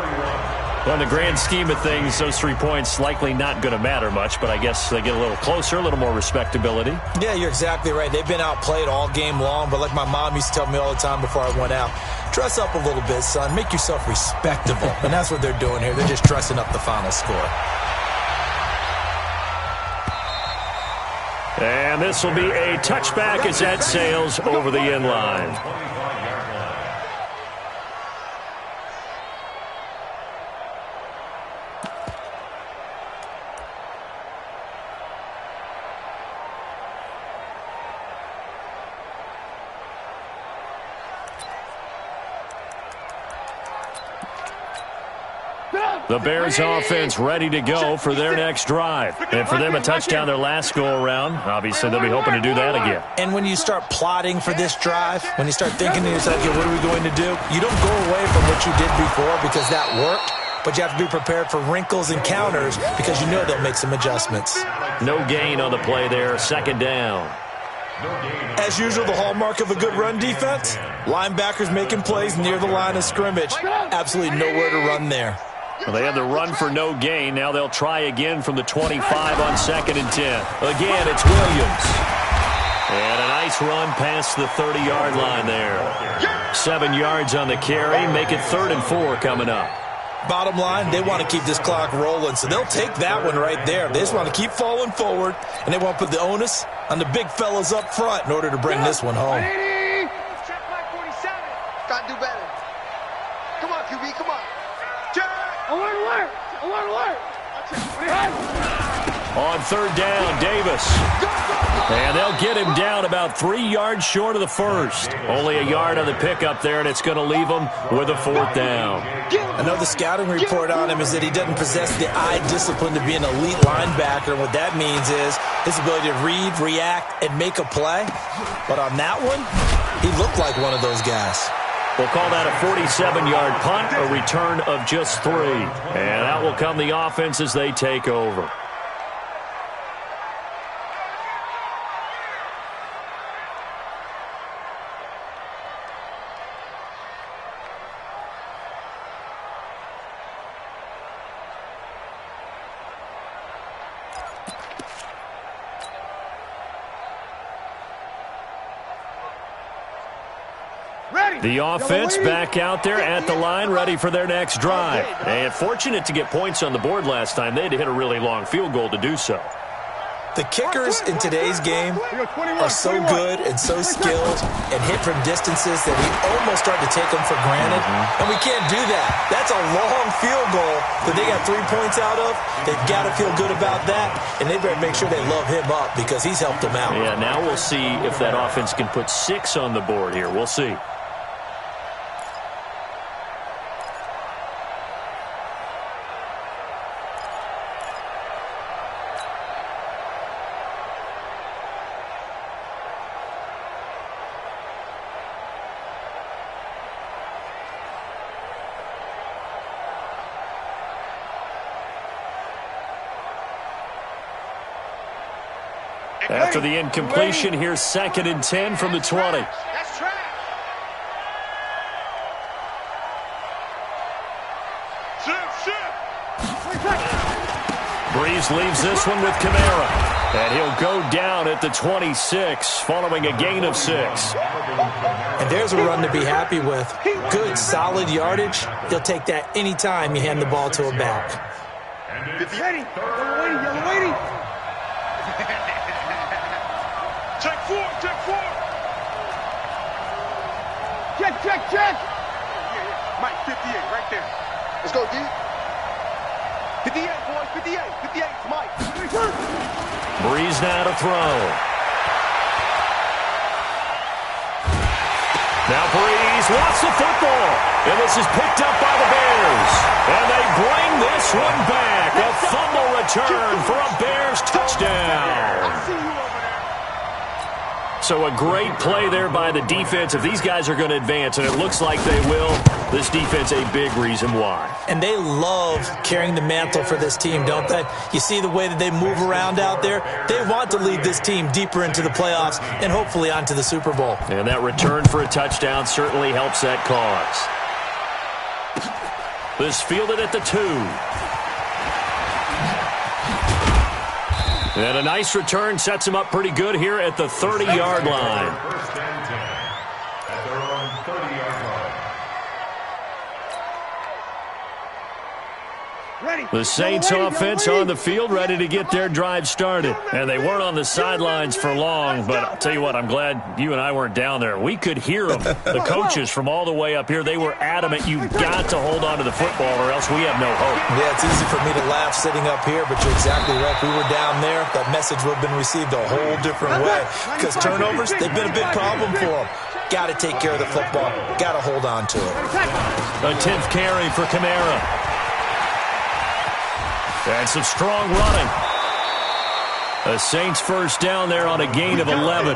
Well, in the grand scheme of things, those 3 points likely not going to matter much, but I guess they get a little closer, a little more respectability. Yeah, you're exactly right. They've been outplayed all game long, but like my mom used to tell me all the time before I went out, dress up a little bit, son. Make yourself respectable. And that's what they're doing here. They're just dressing up the final score. And this will be a touchback as that sails over the end line. The Bears offense ready to go for their next drive. And for them, a touchdown their last go-around. Obviously, they'll be hoping to do that again. And when you start plotting for this drive, when you start thinking to yourself, okay, what are we going to do? You don't go away from what you did before because that worked, but you have to be prepared for wrinkles and counters because you know they'll make some adjustments. No gain on the play there, second down. As usual, the hallmark of a good run defense, linebackers making plays near the line of scrimmage. Absolutely nowhere to run there. Well, they had the run for no gain. Now they'll try again from the 25 on 2nd and 10. Again, it's Williams. And a nice run past the 30-yard line there. 7 yards on the carry. Make it 3rd and 4 coming up. Bottom line, they want to keep this clock rolling, so they'll take that one right there. They just want to keep falling forward, and they want to put the onus on the big fellas up front in order to bring this one home. Check my 47. Got to do better. Come on, QB, come on. Alert! On third down, Davis. And they'll get him down about 3 yards short of the first. Only a yard on the pickup there, and it's going to leave him with a 4th down. Another scouting report on him is that he doesn't possess the eye discipline to be an elite linebacker. And what that means is his ability to read, react, and make a play. But on that one, he looked like one of those guys. We'll call that a 47-yard punt, a return of just 3. And out will come the offense as they take over. The offense back out there at the line, ready for their next drive. And fortunate to get points on the board last time. They had to hit a really long field goal to do so. The kickers in today's game are so good and so skilled and hit from distances that we almost start to take them for granted. And we can't do that. That's a long field goal that they got 3 points out of. They've got to feel good about that, and they better make sure they love him up because he's helped them out. Yeah, now we'll see if that offense can put 6 on the board here. We'll see. After the incompletion, here's 2nd and 10 from the 20. That's trash. Breeze leaves this one with Kamara. And he'll go down at the 26 following a gain of 6. And there's a run to be happy with. Good, solid yardage. You'll take that anytime you hand the ball to a back. Yellow waiting. Check 4. Check. Mike, 58, right there. Let's go, D. 58, boy. 58's Mike. Breeze now to throw. Now Breeze wants the football. And this is picked up by the Bears. And they bring this one back. A fumble return for a Bears touchdown. So a great play there by the defense. If these guys are going to advance, and it looks like they will, this defense a big reason why. And they love carrying the mantle for this team, don't they? You see the way that they move around out there? They want to lead this team deeper into the playoffs and hopefully onto the Super Bowl. And that return for a touchdown certainly helps that cause. This fielded at the 2. And a nice return sets him up pretty good here at the 30-yard line. First and 10 at their own 30-yard line. The Saints offense on the field, ready to get their drive started. And they weren't on the sidelines for long, but I'll tell you what, I'm glad you and I weren't down there. We could hear them, the coaches from all the way up here. They were adamant, you've got to hold on to the football or else we have no hope. Yeah, it's easy for me to laugh sitting up here, but you're exactly right. If we were down there, that message would have been received a whole different way. Because turnovers, they've been a big problem for them. Got to take care of the football. Got to hold on to it. A 10th carry for Kamara. And some strong running. The Saints first down there on a gain of 11.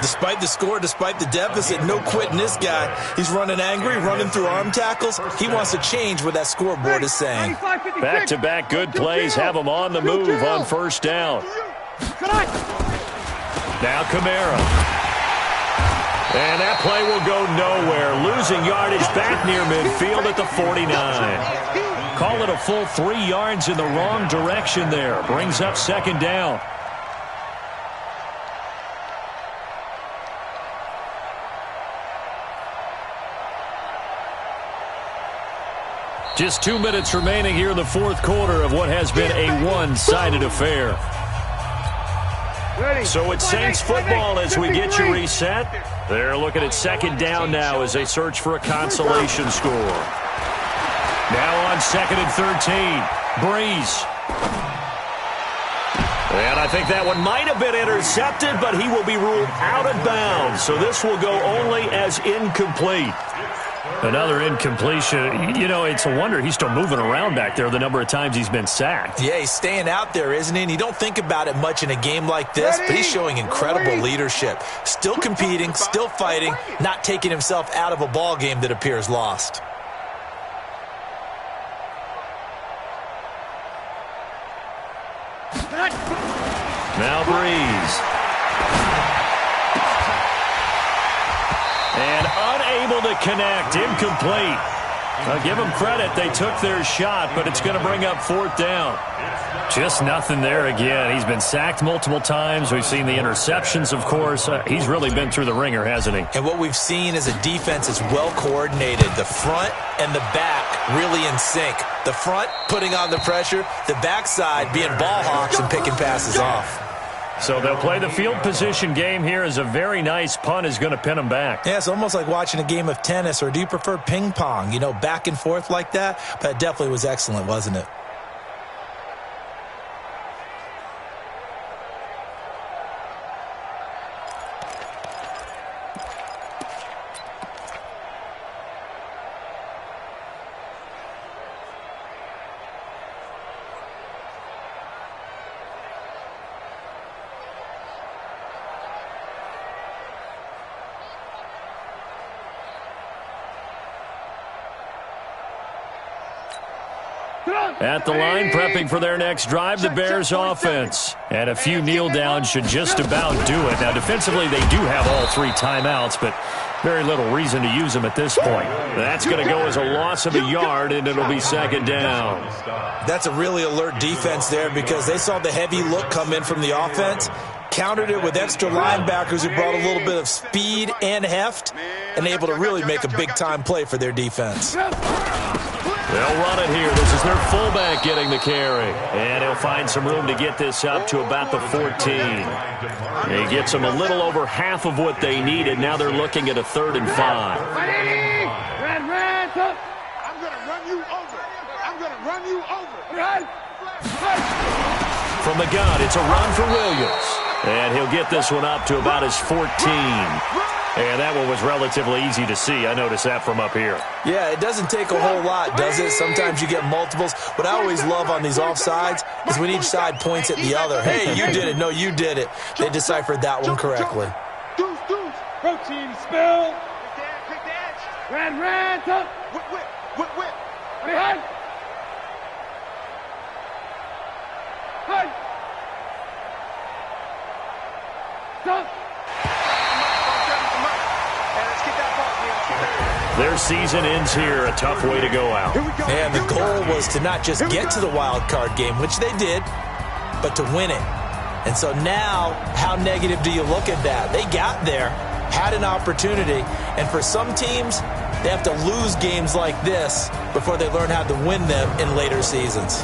Despite the score, despite the deficit, no quitting this guy. He's running angry, running through arm tackles. He wants to change what that scoreboard is saying. Back-to-back good plays have him on the move on first down. Now Kamara. And that play will go nowhere. Losing yardage back near midfield at the 49. Call it a full 3 yards in the wrong direction there. Brings up second down. Just 2 minutes remaining here in the fourth quarter of what has been a one-sided affair. So it's Saints football as we get you reset. They're looking at second down now as they search for a consolation score. Now on second and 13, Breeze. And I think that one might have been intercepted, but he will be ruled out of bounds. So this will go only as incomplete. Another incompletion. You know, it's a wonder he's still moving around back there the number of times he's been sacked. Yeah, he's staying out there, isn't he? And you don't think about it much in a game like this, but he's showing incredible leadership. Still competing, still fighting, not taking himself out of a ball game that appears lost. Now Breeze. And unable to connect. Incomplete. I'll give them credit. They took their shot, but it's going to bring up fourth down. Just nothing there again. He's been sacked multiple times. We've seen the interceptions, of course. He's really been through the ringer, hasn't he? And what we've seen is a defense that's well coordinated. The front and the back really in sync. The front putting on the pressure. The backside being ball hawks and picking passes off. So they'll play the field position game here as a very nice punt is going to pin them back. Yeah, it's almost like watching a game of tennis, or do you prefer ping pong? You know, back and forth like that? But it definitely was excellent, wasn't it? At the line, prepping for their next drive, the Bears offense. And a few kneel downs should just about do it. Now, defensively, they do have all 3 timeouts, but very little reason to use them at this point. That's going to go as a loss of a yard, and it'll be second down. That's a really alert defense there because they saw the heavy look come in from the offense, countered it with extra linebackers who brought a little bit of speed and heft, and able to really make a big-time play for their defense. They'll run it here. This is their fullback getting the carry. And he'll find some room to get this up to about the 14. He gets them a little over half of what they needed. Now they're looking at a 3rd and 5. I'm going to run you over. I'm going to run you over. From the gun, it's a run for Williams. And he'll get this one up to about his 14. And that one was relatively easy to see. I noticed that from up here. Yeah, it doesn't take a whole lot, does it? Sometimes you get multiples. What I always love on these offsides is when each side points at the other. Hey, you did it. No, you did it. They deciphered that one correctly. Protein spill. Pick the edge. Ran. Top. Whip. Hey. Top. Their season ends here. A tough way to go out. And the goal was to not just get to the wild card game, which they did, but to win it. And so now, how negative do you look at that? They got there, had an opportunity, and for some teams, they have to lose games like this before they learn how to win them in later seasons.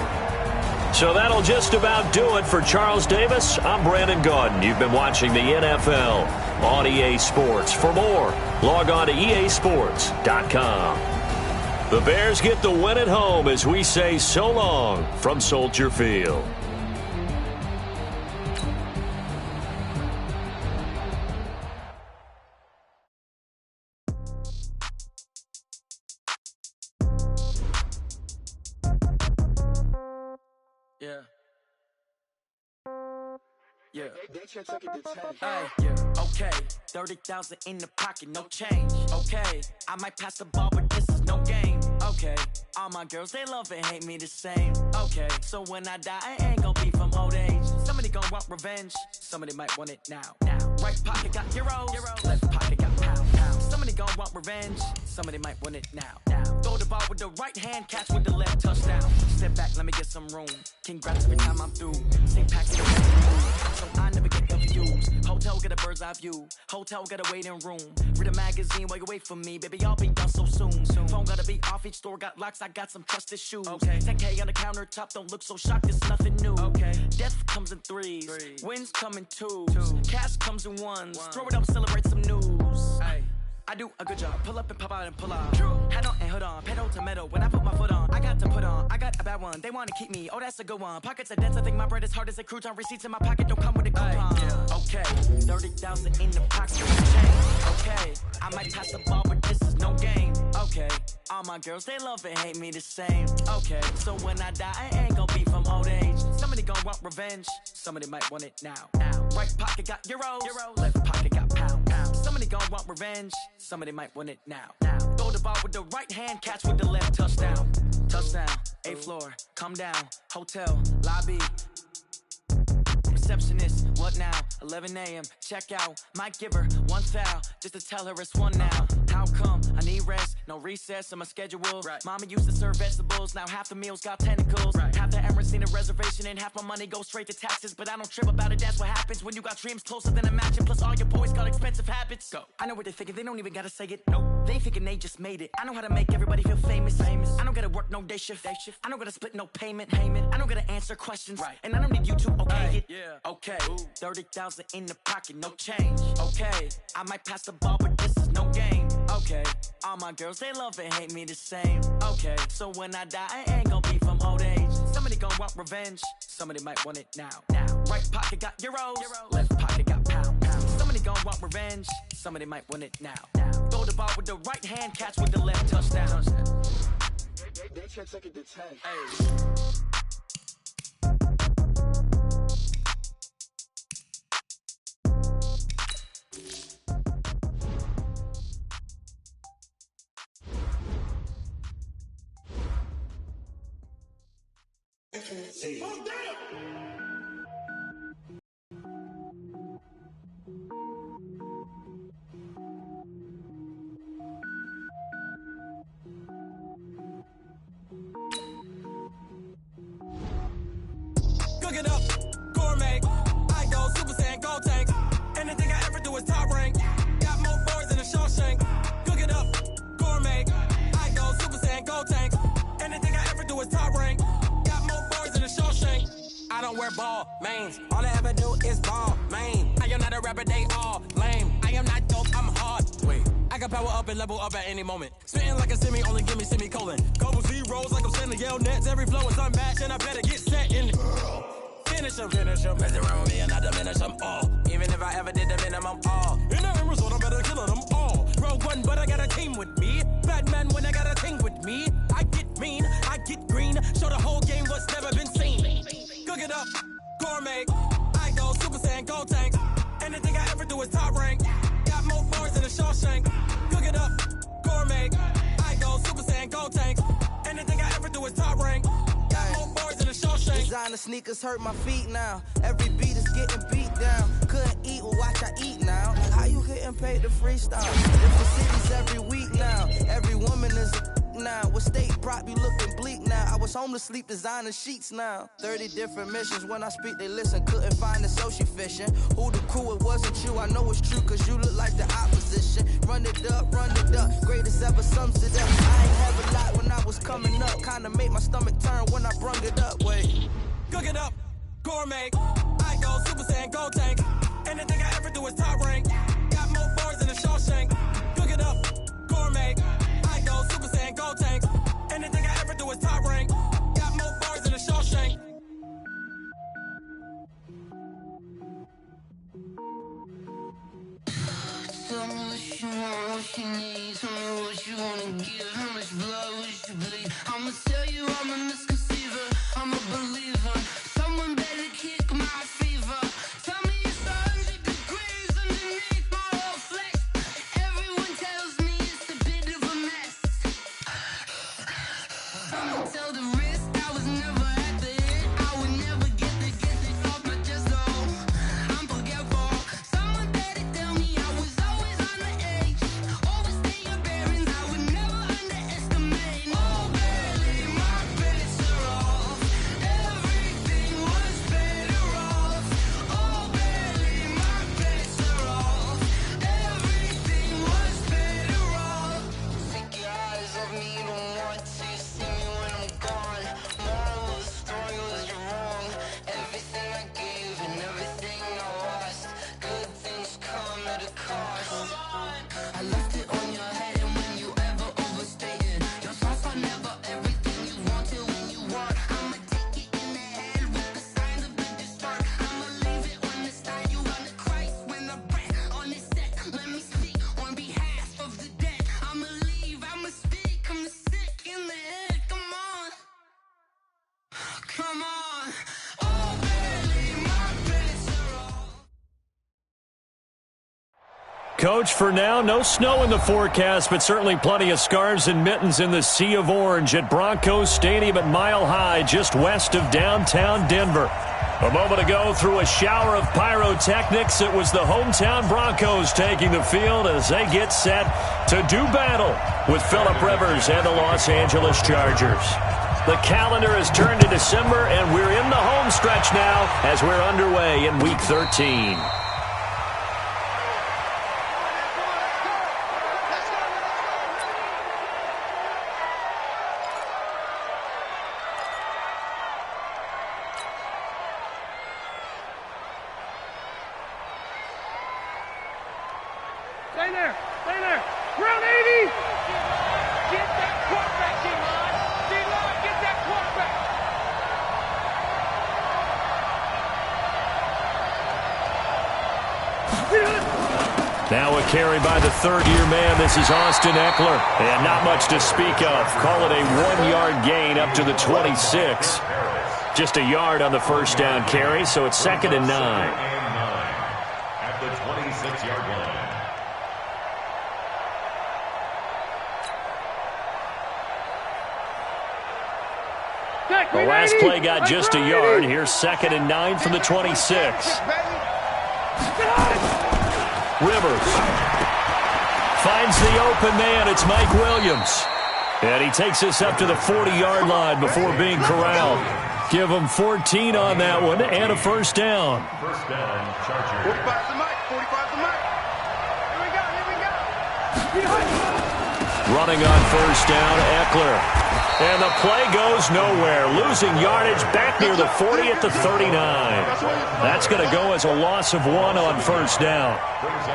So that'll just about do it for Charles Davis. I'm Brandon Gaudin. You've been watching the NFL on EA Sports. For more, log on to easports.com. The Bears get the win at home as we say so long from Soldier Field. Yeah. Okay. 30,000 in the pocket, no change. Okay. I might pass the ball, but this is no game. Okay. All my girls, they love and hate me the same. Okay. So when I die, I ain't gonna be from old age. Somebody gonna want revenge. Somebody might want it now. Right pocket got euros. Left pocket got pound. Somebody gonna want revenge. Somebody might want it now. Throw the ball with the right hand, catch with the left, touchdown. Step back, let me get some room. Congrats every time I'm through. Same package, so I never get confused. Hotel get a bird's eye view. Hotel get a waiting room. Read a magazine while you wait for me. Baby, I'll be done so soon. Phone gotta be off, each store got locks. I got some trusted shoes. Okay. 10K on the countertop, don't look so shocked, it's nothing new. Okay. Death comes in threes. Wins come in twos. Cash comes in ones. Throw it up, celebrate some news. Ay. I do a good job. Pull up and pop out and pull out. Head on and hood on. Pedal to metal. When I put my foot on, I got to put on. I got a bad one. They want to keep me. Oh, that's a good one. Pockets are dense. I think my bread is hard as a crouton. Receipts in my pocket don't come with a coupon. Okay. 30,000 in the pocket. Okay. I might pass the ball, but this is no game. Okay. All my girls, they love and hate me the same. Okay. So when I die, I ain't gonna be from old age. Somebody gonna want revenge. Somebody might want it now. Right pocket got euros. Left pocket got pound. Somebody gonna want revenge. Somebody might want it now. Throw the ball with the right hand, catch with the left, touchdown. Touchdown, 8th floor, come down, hotel, lobby. Receptionist, what now? 11 a.m., check out. Might give her one foul, just to tell her it's one now. How come? I need rest, no recess in my schedule. Right. Mama used to serve vegetables, now half the meals got tentacles. Right. Half the errands need a reservation and half my money goes straight to taxes. But I don't trip about it, that's what happens when you got dreams closer than a match. And plus all your boys got expensive habits. Go. I know what they're thinking, they don't even gotta say it. Nope. They ain't thinking they just made it. I know how to make everybody feel famous. I don't gotta work no day shift. I don't gotta split no payment. I don't gotta answer questions. Right. And I don't need you to okay it. Yeah. Okay. 30,000 in the pocket, no change. Okay. I might pass the ball, but this is no game. Okay. All my girls, they love and hate me the same. Okay. So when I die, I ain't gonna be from old age. Somebody gonna want revenge. Somebody might want it now. Right pocket got euros. Left pocket got pound. Somebody gonna want revenge. Somebody might want it now. Throw the ball with the right hand, catch with the left, touchdown. They check it to 10. Hey. Cook it up, gourmet. I go Super Saiyan, gold tank. Anything I ever do is top rank. Got more boys than a Shawshank. Cook it up, gourmet. I go Super Saiyan, gold tank. Anything I ever do is top rank. Got more boys than a Shawshank. I don't wear ball mains. All I ever do is ball main. I am not a rapper, they all lame. I am not dope, I'm hard. Wait. I can power up and level up at any moment. Spitting like a semi, only give me semicolon. Couple zeros like I'm sending yell nets. Every flow is unmatched, and I better get set in it. finish them. Mess around with me and I diminish them all. Even if I ever did the minimum, all. In the end result, I'm better killing them all. Rogue one, but I got a team with me. Batman when I got a team with me. I get mean, I get green. Show the whole game what's never been seen. Cook it up, gourmet. I go Super Saiyan, gold tank. Anything I ever do is top rank. Got more bars than a Shawshank. Cook it up, gourmet. I go Super Saiyan, gold tank. Anything I ever do is top rank. Got more bars than a Shawshank. Designer sneakers hurt my feet now. Every beat is getting beat down. Couldn't eat, well watch I eat now. How you getting paid to freestyle? Different cities every week now. Every woman is now. What state prop you looking bleak now? I was home to sleep designing sheets now. 30 different missions. When I speak they listen. Couldn't find it so she fishing. Who the crew? It wasn't you. I know it's true cause you look like the opposition. Run it up, greatest ever sums to them. I ain't have a lot when I was coming up. Kinda made my stomach turn when I brung it up. Wait. Cook it up, gourmet. I go Super Saiyan, gold tank. Anything I ever do is top rank. Got more bars than a Shawshank. Cook it up, gourmet. I go Super Saiyan, gold tank. Anything I ever do is top rank. Got more bars than a Shawshank. Tell me what you want, what you need. Tell me what you wanna give. How much blood would you bleed? I'ma tell you I'm a misconceiver. I'm a believer. Someone better kick my fever. Tell me it's 100 degrees underneath my whole flesh. Everyone tells me it's a bit of a mess. I'ma tell the risk I was never at the end. I would never get it off my chest though. I'm forgetful. Someone better tell me I was always on the edge. Overstay your bearings, I would never underestimate. Oh, barely, my bets are off. Everything was better off. Oh, barely, my bets are off. Everything was better off. Take your eyes off me, don't want to see me when I'm gone. Moral of the story was you're wrong. Everything I gave and everything I lost. Good things come at a cost. I left it on your head and when you ever overstated. Your thoughts are never everything you wanted when you want. I'ma take it in the head with the signs of the distort. I'ma leave it on the side. You run the Christ when I breath on this set. Let me speak on behalf of the dead. I'ma leave, I'ma speak. I'm sick in the head. Come on. Come on. Oh, barely, my bets are off. Coach, for now, no snow in the forecast, but certainly plenty of scarves and mittens in the sea of orange at Broncos Stadium at Mile High, just west of downtown Denver. A moment ago, through a shower of pyrotechnics, it was the hometown Broncos taking the field as they get set to do battle with Phillip Rivers and the Los Angeles Chargers. The calendar has turned to December, and we're in the home stretch now as we're underway in Week 13. Stay there. Stay there. Round 80. Get that quarterback, D-line. D-line, get that quarterback. Now a carry by the third-year man. This is Austin Eckler. And not much to speak of. Call it a 1-yard gain up to the 26. Just a yard on the first down carry, so it's 2nd and 9. At the 26-yard line. The last play got just a yard. Here's 2nd and 9 from the 26. Rivers finds the open man. It's Mike Williams. And he takes us up to the 40-yard line before being corralled. Give him 14 on that one and a first down. First down, Chargers. 45's the mic. 45's the mic. Here we go. Here we go. Running on first down, Eckler. And the play goes nowhere. Losing yardage back near the 40 at the 39. That's going to go as a loss of 1 on first down.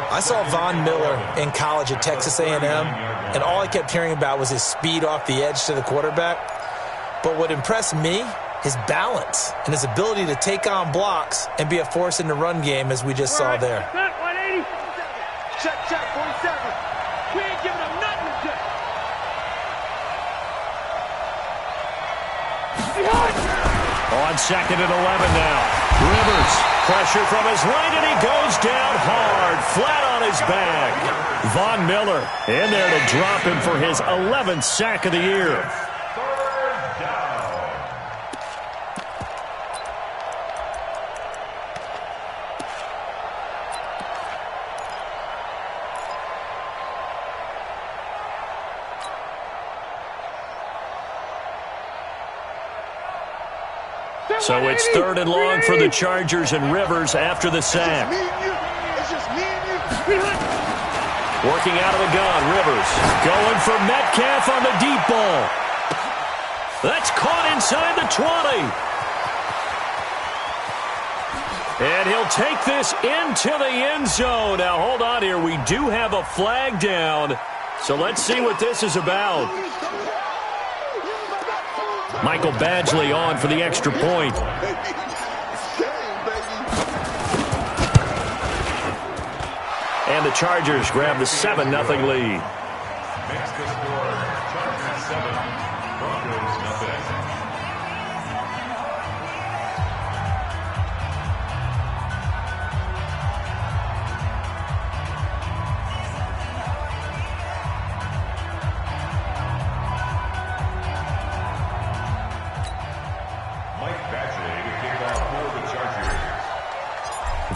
I saw Von Miller in college at Texas A&M, and all I kept hearing about was his speed off the edge to the quarterback. But what impressed me his balance and his ability to take on blocks and be a force in the run game, as we just saw there. 180. Check, 47. We ain't giving him nothing to do. On 2nd and 11 now. Rivers, pressure from his right, and he goes down hard, flat on his back. Von Miller in there to drop him for his 11th sack of the year. So it's 3rd and long for the Chargers, and Rivers after the sack. Working out of the gun, Rivers going for Metcalf on the deep ball. That's caught inside the 20. And he'll take this into the end zone. Now, hold on here. We do have a flag down. So let's see what this is about. Michael Badgley on for the extra point. And the Chargers grab the 7-0 lead. Makes the score Chargers 7, Broncos nothing.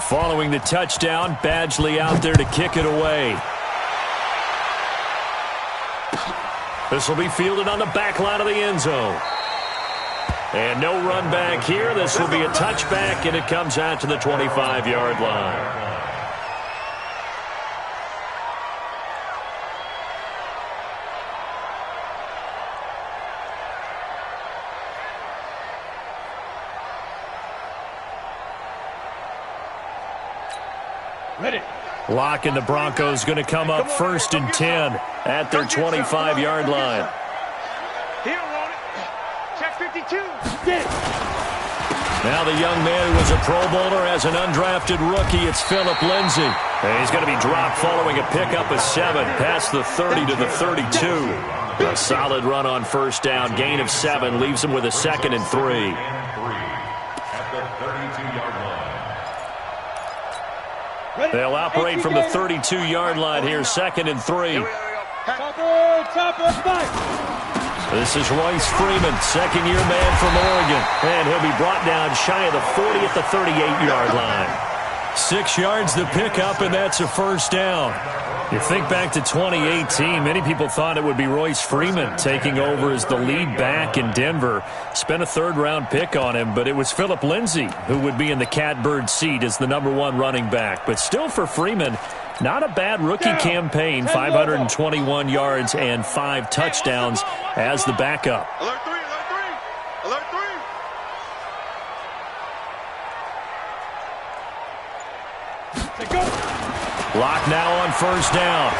Following the touchdown, Badgley out there to kick it away. This will be fielded on the back line of the end zone. And no run back here. This will be a touchback, and it comes out to the 25-yard line. Locke and the Broncos going to come up 1st and 10 at their 25-yard line. He don't want it. Check 52. Now the young man who was a Pro Bowler as an undrafted rookie, it's Philip Lindsay. And he's going to be dropped following a pickup of 7 past the 30 to the 32. A solid run on 1st down, gain of 7, leaves him with a 2nd and 3. At the 32-yard line. They'll operate from the 32-yard line here, 2nd and 3. This is Royce Freeman, second-year man from Oregon. And he'll be brought down shy of the 40 at the 38-yard line. 6 yards to pick up, and that's a 1st down. You think back to 2018, many people thought it would be Royce Freeman taking over as the lead back in Denver. Spent a 3rd-round pick on him, but it was Philip Lindsay who would be in the catbird seat as the #1 running back. But still for Freeman, not a bad rookie campaign, 521 yards and 5 touchdowns as the backup. Alert 3, alert 3, alert 3. Locke now on 1st down.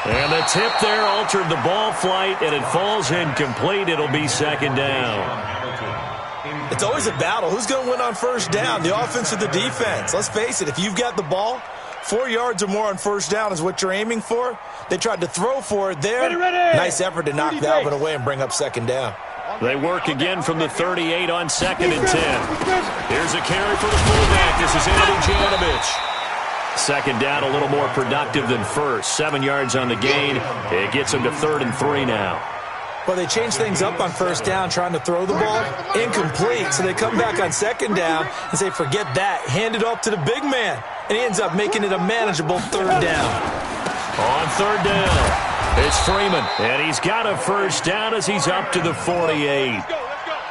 And the tip there altered the ball flight, and it falls incomplete. It'll be 2nd down. It's always a battle. Who's going to win on 1st down, the offense or the defense? Let's face it, if you've got the ball, 4 yards or more on 1st down is what you're aiming for. They tried to throw for it there. Nice effort to knock that one away and bring up 2nd down. They work again from the 38 on 2nd and 10. Here's a carry for the fullback. This is Anthony Janovich. 2nd down, a little more productive than 1st. 7 yards on the gain. It gets him to 3rd and 3 now. Well, they changed things up on 1st down, trying to throw the ball. Incomplete. So they come back on 2nd down and say, forget that. Hand it off to the big man. And he ends up making it a manageable 3rd down. On 3rd down, it's Freeman. And he's got a 1st down as he's up to the 48.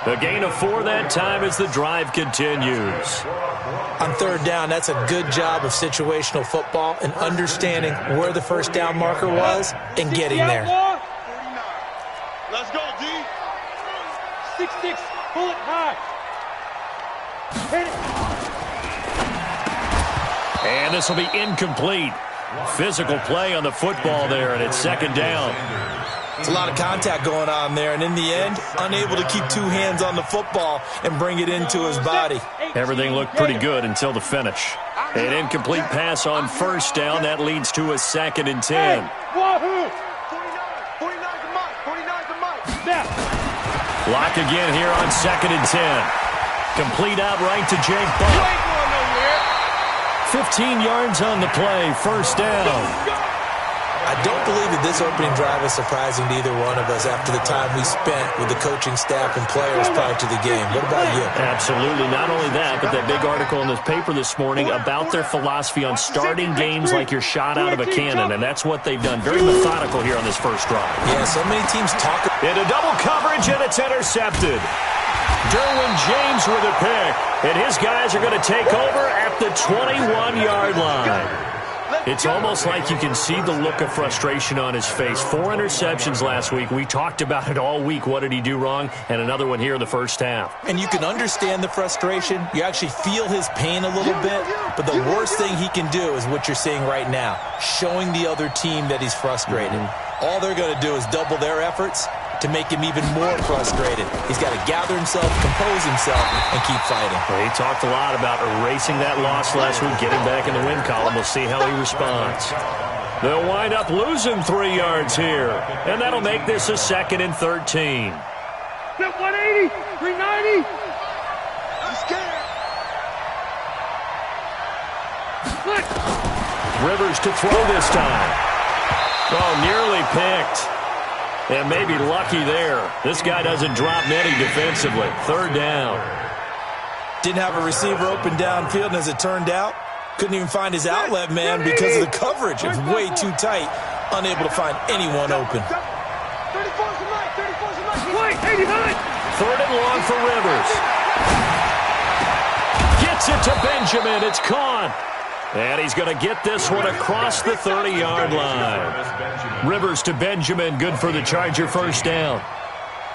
A gain of 4 that time as the drive continues. On 3rd down, that's a good job of situational football and understanding where the 1st down marker was and getting there. Let's go, D. 6-6, pull it high. Hit it. And this will be incomplete. Physical play on the football there, and it's 2nd down. It's a lot of contact going on there, and in the end, unable to keep two hands on the football and bring it into his body. Everything looked pretty good until the finish. An incomplete pass on first down. That leads to a 2nd and 10. Lock again here on 2nd and 10. Complete out right to Jake Buck. 15 yards on the play. First down. I don't believe that this opening drive is surprising to either one of us after the time we spent with the coaching staff and players prior to the game. What about you? Absolutely. Not only that, but that big article in this paper this morning about their philosophy on starting games like you're shot out of a cannon, and that's what they've done. Very methodical here on this first drive. Yeah, so many teams talk. Into double coverage, and it's intercepted. Derwin James with a pick, and his guys are going to take over at the 21-yard line. It's almost like you can see the look of frustration on his face. 4 interceptions last week. We talked about it all week. What did he do wrong? And another one here in the first half. And you can understand the frustration. You actually feel his pain a little bit. But the worst thing he can do is what you're seeing right now, showing the other team that he's frustrated. All they're going to do is double their efforts to make him even more frustrated. He's got to gather himself, compose himself, and keep fighting. Well, he talked a lot about erasing that loss last week, getting back in the win column. We'll see how he responds. They'll wind up losing 3 yards here, and that'll make this a 2nd and 13. 180, 390. I'm scared. Rivers to throw this time. Oh, nearly picked. And maybe lucky there. This guy doesn't drop many defensively. 3rd down. Didn't have a receiver open downfield, and as it turned out, couldn't even find his outlet man because of the coverage. It's way too tight. Unable to find anyone open. 3rd and long for Rivers. Gets it to Benjamin. It's caught. And he's going to get this one across the 30-yard line. Rivers to Benjamin, good for the Charger first down.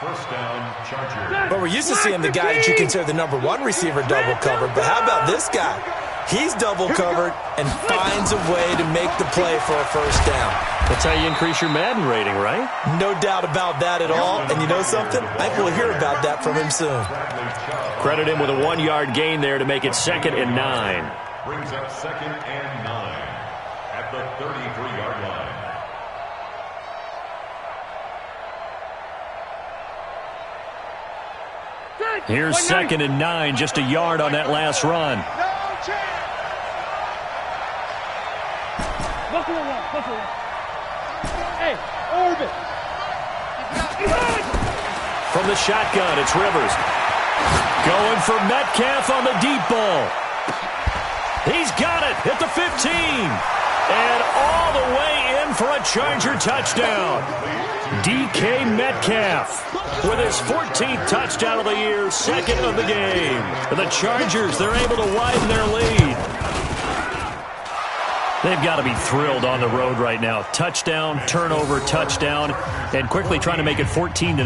First down, Charger. But we're used to seeing the guy that you consider the #1 receiver double covered. But how about this guy? He's double covered and finds a way to make the play for a first down. That's how you increase your Madden rating, right? No doubt about that at all. And you know something? I think we'll hear about that from him soon. Credit him with a 1-yard gain there to make it 2nd and 9. Brings up 2nd and 9 at the 33-yard line. Here's 2nd and 9, just a yard on that last run. Hey, Orbit. From the shotgun, it's Rivers. Going for Metcalf on the deep ball. He's got it at the 15. And all the way in for a Charger touchdown. DK Metcalf with his 14th touchdown of the year, 2nd of the game. And the Chargers, they're able to widen their lead. They've got to be thrilled on the road right now. Touchdown, turnover, touchdown, and quickly trying to make it 14-0.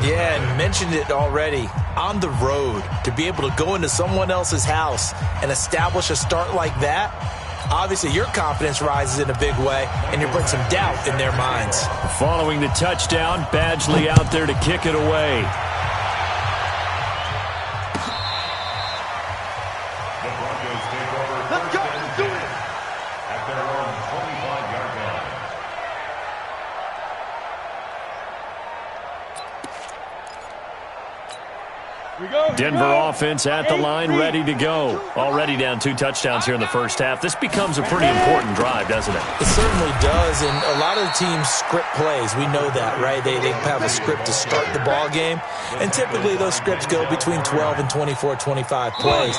Yeah, and mentioned it already. On the road, to be able to go into someone else's house and establish a start like that, obviously your confidence rises in a big way, and you bring some doubt in their minds. Following the touchdown, Badgley out there to kick it away. The Broncos take over first and 10 at their own 25-yard line. Denver offense at the line, ready to go. Already down 2 touchdowns here in the first half. This becomes a pretty important drive, doesn't it? It certainly does, and a lot of the teams script plays. We know that, right? They have a script to start the ball game, and typically those scripts go between 12 and 24, 25 plays.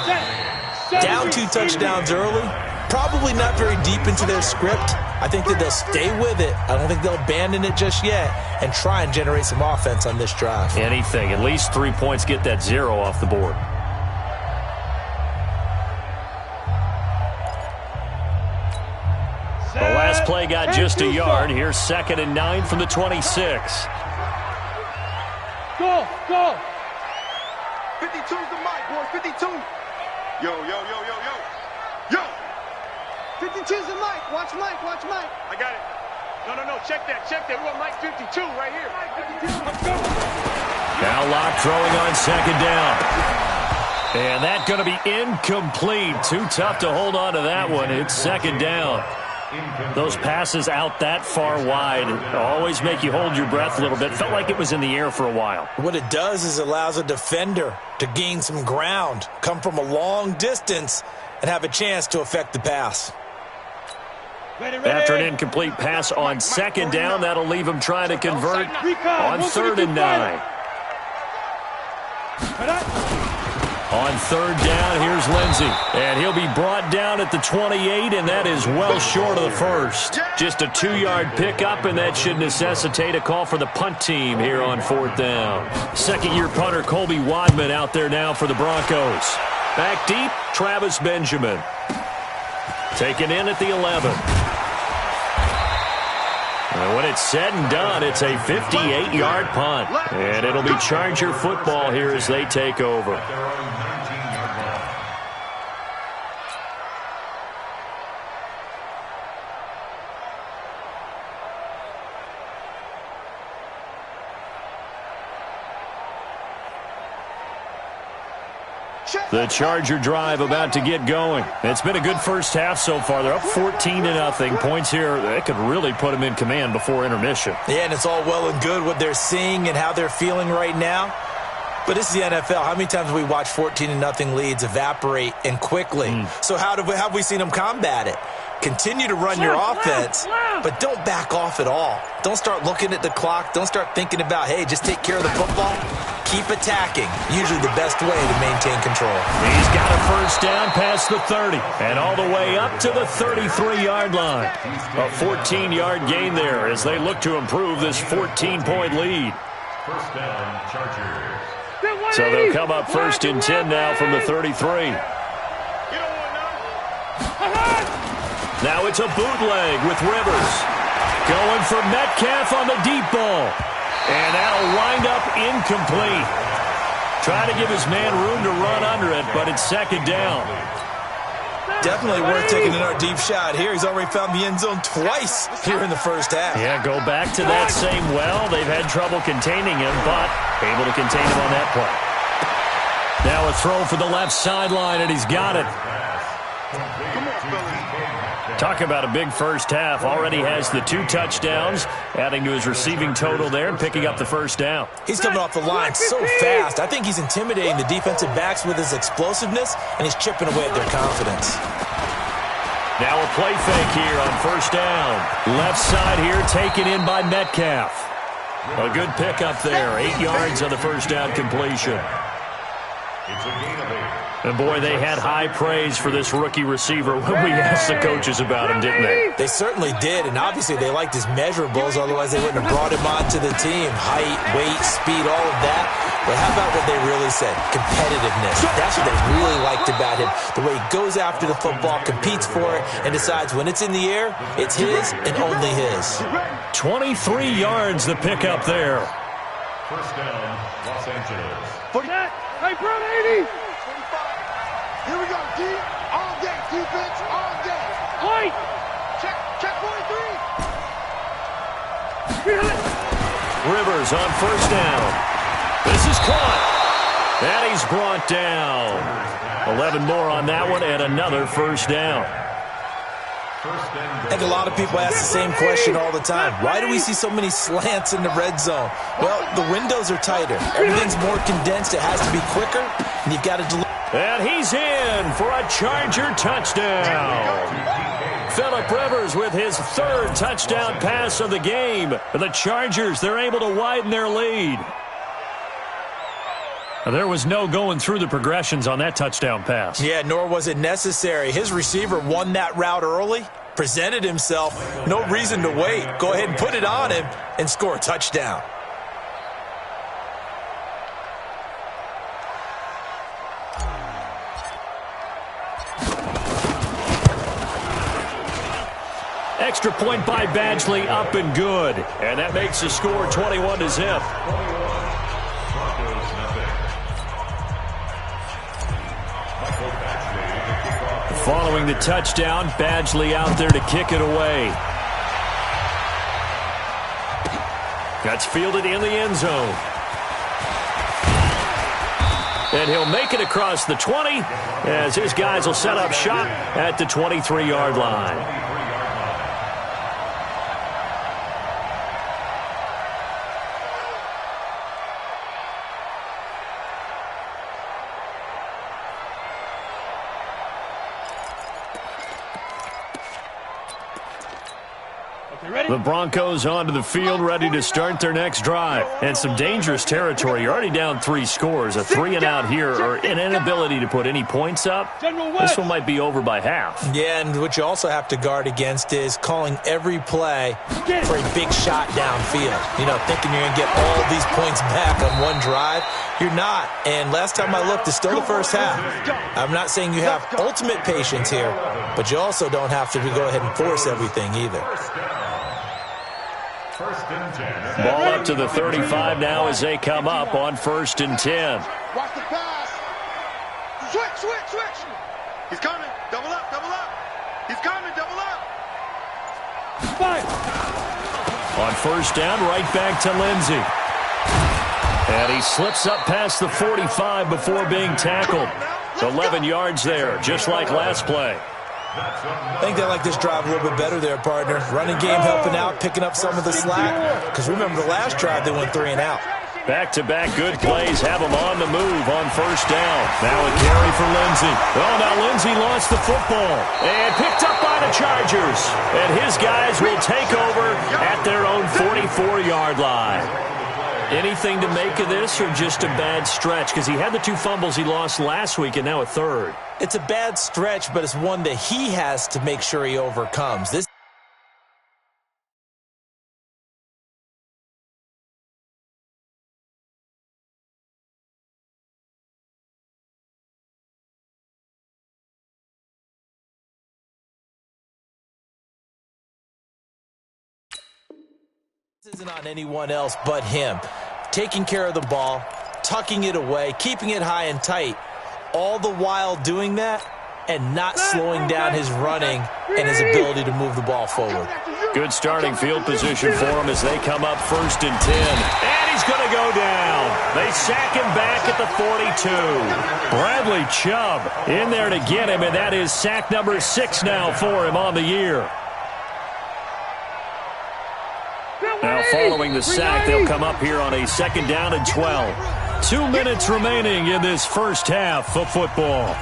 Down 2 touchdowns early, probably not very deep into their script. I think that they'll stay with it. I don't think they'll abandon it just yet and try and generate some offense on this drive. Anything. At least 3 points, get that 0 off the board. The last play got just a yard. Here's 2nd and 9 from the 26. Go, go. 52's the mic, boys, 52. Yo, yo, yo, yo, yo. Yo. 52's the mic. Watch Mike, watch Mike. I got it. No, check that. We want Mike 52 right here. Now Locke throwing on second down. And that's going to be incomplete. Too tough to hold on to that one. It's second down. Those passes out that far wide always make you hold your breath a little bit. Felt like it was in the air for a while. What it does is it allows a defender to gain some ground, come from a long distance, and have a chance to affect the pass. After an incomplete pass on second down, that'll leave him trying to convert on 3rd and 9. On 3rd down, here's Lindsey. And he'll be brought down at the 28, and that is well short of the first. Just a 2-yard pickup, and that should necessitate a call for the punt team here on 4th down. Second-year punter Colby Wadman out there now for the Broncos. Back deep, Travis Benjamin. Taken in at the 11. And when it's said and done, it's a 58-yard punt. And it'll be Charger football here as they take over. The Charger drive about to get going. It's been a good first half so far. They're up 14-0. Points here, that could really put them in command before intermission. Yeah, and it's all well and good what they're seeing and how they're feeling right now. But this is the NFL. How many times have we watched 14-0 leads evaporate and quickly? So how have we seen them combat it? Continue to run your offense, but don't back off at all. Don't start looking at the clock. Don't start thinking about, hey, just take care of the football. Keep attacking. Usually the best way to maintain control. He's got a first down past the 30 and all the way up to the 33-yard line. A 14-yard gain there as they look to improve this 14-point lead. First down, Chargers. So they'll come up 1st and 10 now from the 33. Now it's a bootleg with Rivers. Going for Metcalf on the deep ball. And that'll wind up incomplete. Trying to give his man room to run under it, but it's second down. Definitely worth taking another deep shot here. He's already found the end zone twice here in the first half. Yeah, go back to that same well. They've had trouble containing him, but able to contain him on that play. Now a throw for the left sideline, and he's got it. Talk about a big first half. Already has the 2 touchdowns, adding to his receiving total there and picking up the first down. He's coming off the line so fast. I think he's intimidating the defensive backs with his explosiveness, and he's chipping away at their confidence. Now a play fake here on first down. Left side here taken in by Metcalf. A good pickup there. 8 yards on the first down completion. It's a gain of 8. And, boy, they had high praise for this rookie receiver when we asked the coaches about him, didn't they? They certainly did, and obviously they liked his measurables, otherwise they wouldn't have brought him onto the team. Height, weight, speed, all of that. But how about what they really said? Competitiveness. That's what they really liked about him. The way he goes after the football, competes for it, and decides when it's in the air, it's his and only his. 23 yards the pickup there. First down, Los Angeles. 40. Hey, Brown, 80. Here we go, D. All day, defense, all day. Point. Check 43. Rivers on first down. This is caught. And he's brought down. 11 more on that one and another first down. I think a lot of people ask the same question all the time. Why do we see so many slants in the red zone? Well, the windows are tighter. Everything's more condensed. It has to be quicker, and you've got to deliver. And he's in for a Charger touchdown. Phillip Rivers with his 3rd touchdown pass of the game. The Chargers, they're able to widen their lead. There was no going through the progressions on that touchdown pass. Yeah, nor was it necessary. His receiver won that route early, presented himself. No reason to wait. Go ahead and put it on him and score a touchdown. Extra point by Badgley, up and good. And that makes the score 21-0. Following the touchdown, Badgley out there to kick it away. That's fielded in the end zone. And he'll make it across the 20 as his guys will set up shop at the 23-yard line. The Broncos onto the field, ready to start their next drive. And some dangerous territory. You're already down 3 scores. A 3-and-out here, or an inability to put any points up. This one might be over by half. Yeah, and what you also have to guard against is calling every play for a big shot downfield. You know, thinking you're going to get all these points back on one drive. You're not. And last time I looked, it's still the first half. I'm not saying you have ultimate patience here, but you also don't have to go ahead and force everything either. Ball up to the 35 now as they come up on 1st and 10. Watch the pass. Switch. He's coming. Double up. He's coming. Double up. On 1st down, right back to Lindsey. And he slips up past the 45 before being tackled. 11 yards there, just like last play. I think they like this drive a little bit better there, partner. Running game helping out, picking up some of the slack. Because remember, the last drive they went 3-and-out. Back-to-back good plays have them on the move on 1st down. Now a carry for Lindsey. Oh, now Lindsey lost the football. And picked up by the Chargers. And his guys will take over at their own 44-yard line. Anything to make of this, or just a bad stretch? Because he had the 2 fumbles he lost last week and now a 3rd. It's a bad stretch, but it's one that he has to make sure he overcomes. This isn't on anyone else but him. Taking care of the ball, tucking it away, keeping it high and tight, all the while doing that and not slowing down his running and his ability to move the ball forward. Good starting field position for him as they come up 1st and 10. And he's going to go down. They sack him back at the 42. Bradley Chubb in there to get him, and that is sack number 6 now for him on the year. Now following the sack, they'll come up here on a 2nd down and 12. 2 minutes remaining in this first half of football.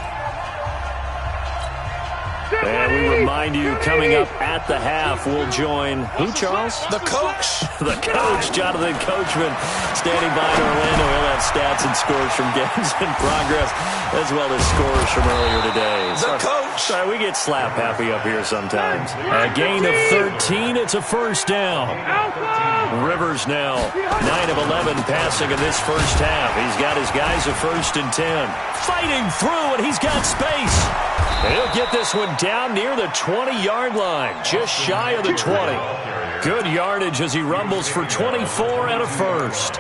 And we remind you, coming up at the half, we'll join who, Charles? The coach. The coach, Jonathan Coachman, standing by in Orlando. He'll have stats and scores from games in progress, as well as scores from earlier today. The coach. Sorry, we get slap happy up here sometimes. A gain of 13. It's a 1st down. Rivers now 9 of 11 passing in this first half. He's got his guys at 1st and 10. Fighting through, and he's got space. And he'll get this one down near the 20-yard line, just shy of the 20. Good yardage as he rumbles for 24 and a 1st.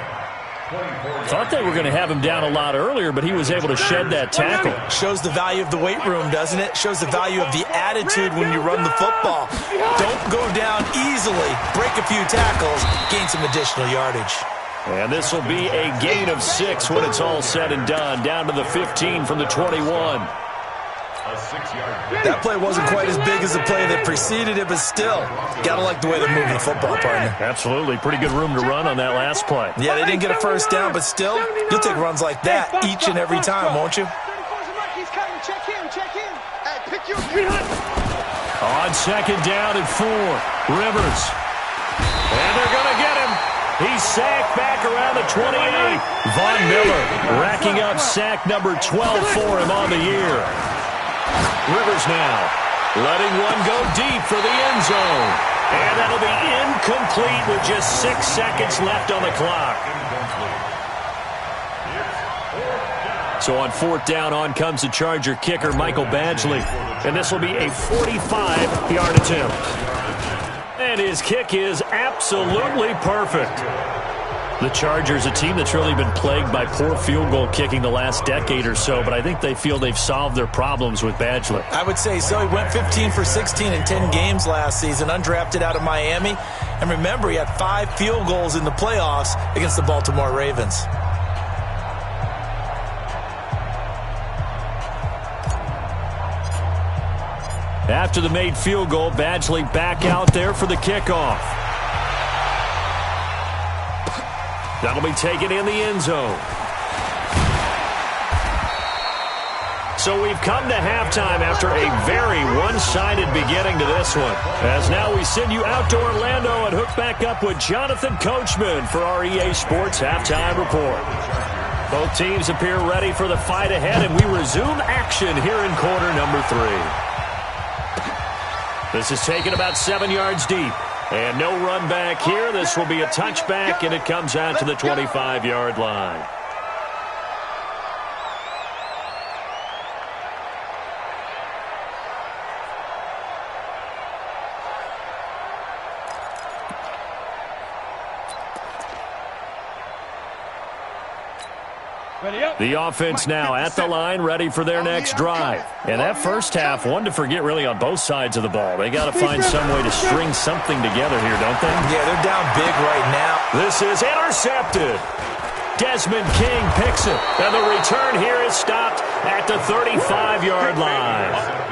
Thought they were going to have him down a lot earlier, but he was able to shed that tackle. Shows the value of the weight room, doesn't it? Shows the value of the attitude when you run the football. Don't go down easily. Break a few tackles. Gain some additional yardage. And this will be a gain of 6 when it's all said and done. Down to the 15 from the 21. That play wasn't quite as big as the play that preceded it, but still, got to like the way they're moving the football, partner. Absolutely. Pretty good room to run on that last play. Yeah, they didn't get a 1st down, but still, you'll take runs like that each and every time, won't you? On 2nd down and 4, Rivers. And they're going to get him. He's sacked back around the 28. Von Miller racking up sack number 12 for him on the year. Rivers now letting one go deep for the end zone. And that'll be incomplete with just 6 seconds left on the clock. So on 4th down, on comes the Charger kicker, Michael Badgley. And this will be a 45-yard attempt. And his kick is absolutely perfect. The Chargers, a team that's really been plagued by poor field goal kicking the last decade or so, but I think they feel they've solved their problems with Badgley. I would say so. He went 15 for 16 in 10 games last season, undrafted out of Miami. And remember, he had 5 field goals in the playoffs against the Baltimore Ravens. After the made field goal, Badgley back out there for the kickoff. That'll be taken in the end zone. So we've come to halftime after a very one-sided beginning to this one. As now we send you out to Orlando and hook back up with Jonathan Coachman for our EA Sports Halftime Report. Both teams appear ready for the fight ahead, and we resume action here in quarter number 3. This is taken about 7 yards deep. And no run back here. This will be a touchback, and it comes out to the 25-yard line. The offense now at the line, ready for their next drive. And that first half, one to forget really on both sides of the ball. They got to find some way to string something together here, don't they? Yeah, they're down big right now. This is intercepted. Desmond King picks it. And the return here is stopped at the 35-yard line.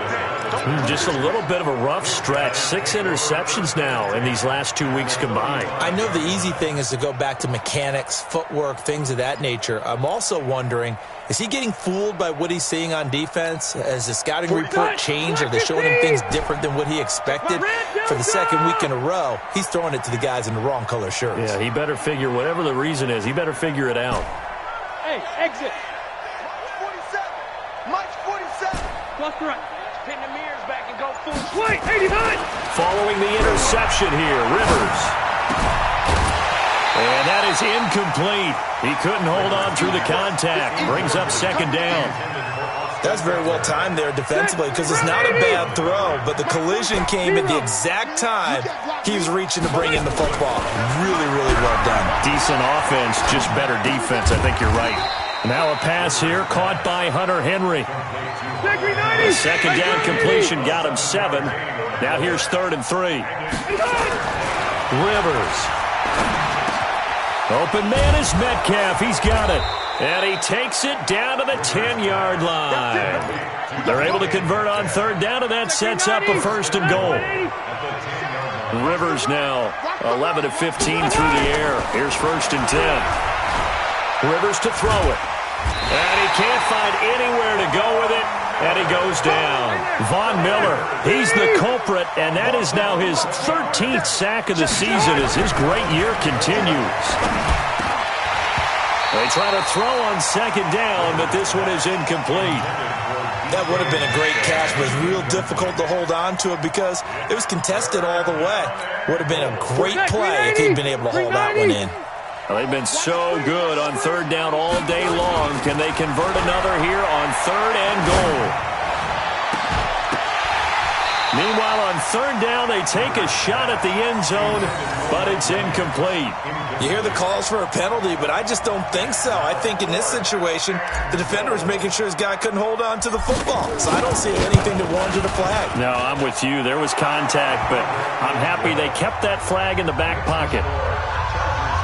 Just a little bit of a rough stretch. 6 interceptions now in these last 2 weeks combined. I know the easy thing is to go back to mechanics, footwork, things of that nature. I'm also wondering, is he getting fooled by what he's seeing on defense? Has the scouting report changed? Are they showing him things different than what he expected? For the second week in a row, he's throwing it to the guys in the wrong color shirts. Yeah, he better figure, whatever the reason is, he better figure it out. Hey, exit. Mike's 47. Plus right. Pin the mirrors back and go full swing. 89. Following the interception here, Rivers. And that is incomplete. He couldn't hold on through the contact. Brings up second down. That's very well timed there defensively because it's not a bad throw, but the collision came at the exact time he was reaching to bring in the football. Really, really well done. Decent offense, just better defense. I think you're right. Now a pass here, caught by Hunter Henry. The second down completion got him 7. Now here's 3rd and 3. Rivers. Open man is Metcalf. He's got it. And he takes it down to the 10-yard line. They're able to convert on 3rd down, and that sets up a 1st and goal. Rivers now 11 of 15 through the air. Here's 1st and 10. Rivers to throw it. And he can't find anywhere to go with it. And he goes down. Von Miller, he's the culprit, and that is now his 13th sack of the season as his great year continues. They try to throw on 2nd down, but this one is incomplete. That would have been a great catch, but it's real difficult to hold on to it because it was contested all the way. Would have been a great play if he'd been able to hold that one in. Well, they've been so good on 3rd down all day long. Can they convert another here on 3rd and goal? Meanwhile, on 3rd down, they take a shot at the end zone, but it's incomplete. You hear the calls for a penalty, but I just don't think so. I think in this situation, the defender was making sure his guy couldn't hold on to the football. So I don't see anything that warranted a flag. No, I'm with you. There was contact, but I'm happy they kept that flag in the back pocket.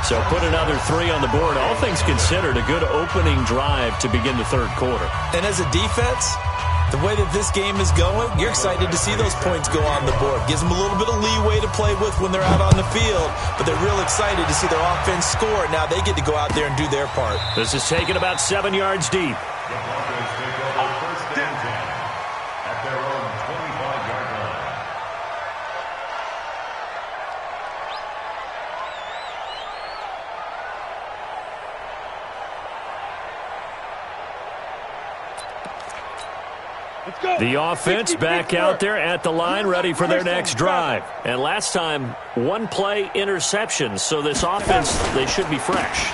So put another 3 on the board. All things considered, a good opening drive to begin the 3rd quarter. And as a defense, the way that this game is going, you're excited to see those points go on the board. Gives them a little bit of leeway to play with when they're out on the field, but they're real excited to see their offense score. Now they get to go out there and do their part. This is taken about 7 yards deep. The offense back out there at the line, ready for their next drive. And last time, one play interception, so this offense, they should be fresh.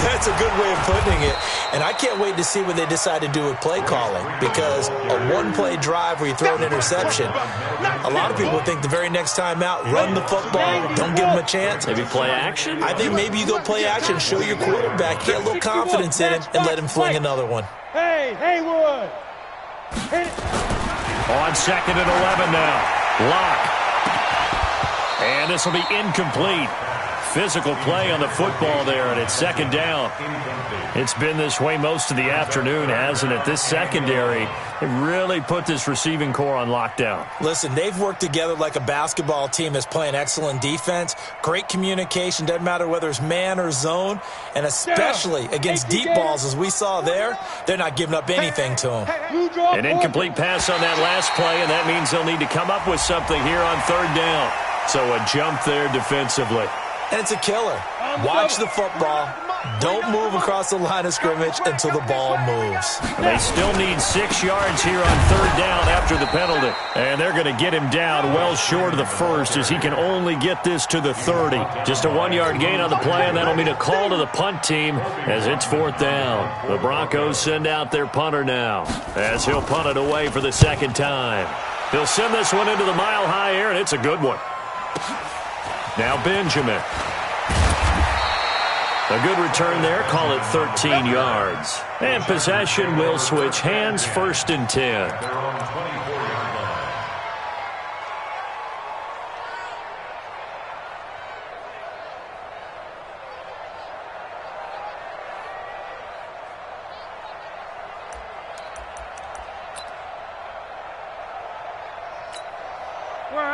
That's a good way of putting it. And I can't wait to see what they decide to do with play calling, because a one-play drive where you throw an interception, a lot of people think the very next time out, run the football, don't give them a chance. Maybe play action? I think maybe you go play action, show your quarterback, get a little confidence in him, and let him fling another one. Hey, Haywood. On 2nd and 11 now. Lock. And this will be incomplete. Physical play on the football there, and it's 2nd down. It's been this way most of the afternoon, hasn't it? This secondary, it really put this receiving core on lockdown. Listen, they've worked together like a basketball team that's playing excellent defense. Great communication, doesn't matter whether it's man or zone, and especially against deep balls, as we saw there, they're not giving up anything to them. An incomplete pass on that last play, and that means they'll need to come up with something here on 3rd down. So a jump there defensively. And it's a killer. Watch the football. Don't move across the line of scrimmage until the ball moves. They still need 6 yards here on 3rd down after the penalty. And they're going to get him down well short of the first, as he can only get this to the 30. Just a 1-yard gain on the play, and that'll mean a call to the punt team as it's 4th down. The Broncos send out their punter now, as he'll punt it away for the 2nd time. He'll send this one into the mile-high air, and it's a good one. Now Benjamin. A good return there. Call it 13 yards. And possession will switch hands. 1st and 10.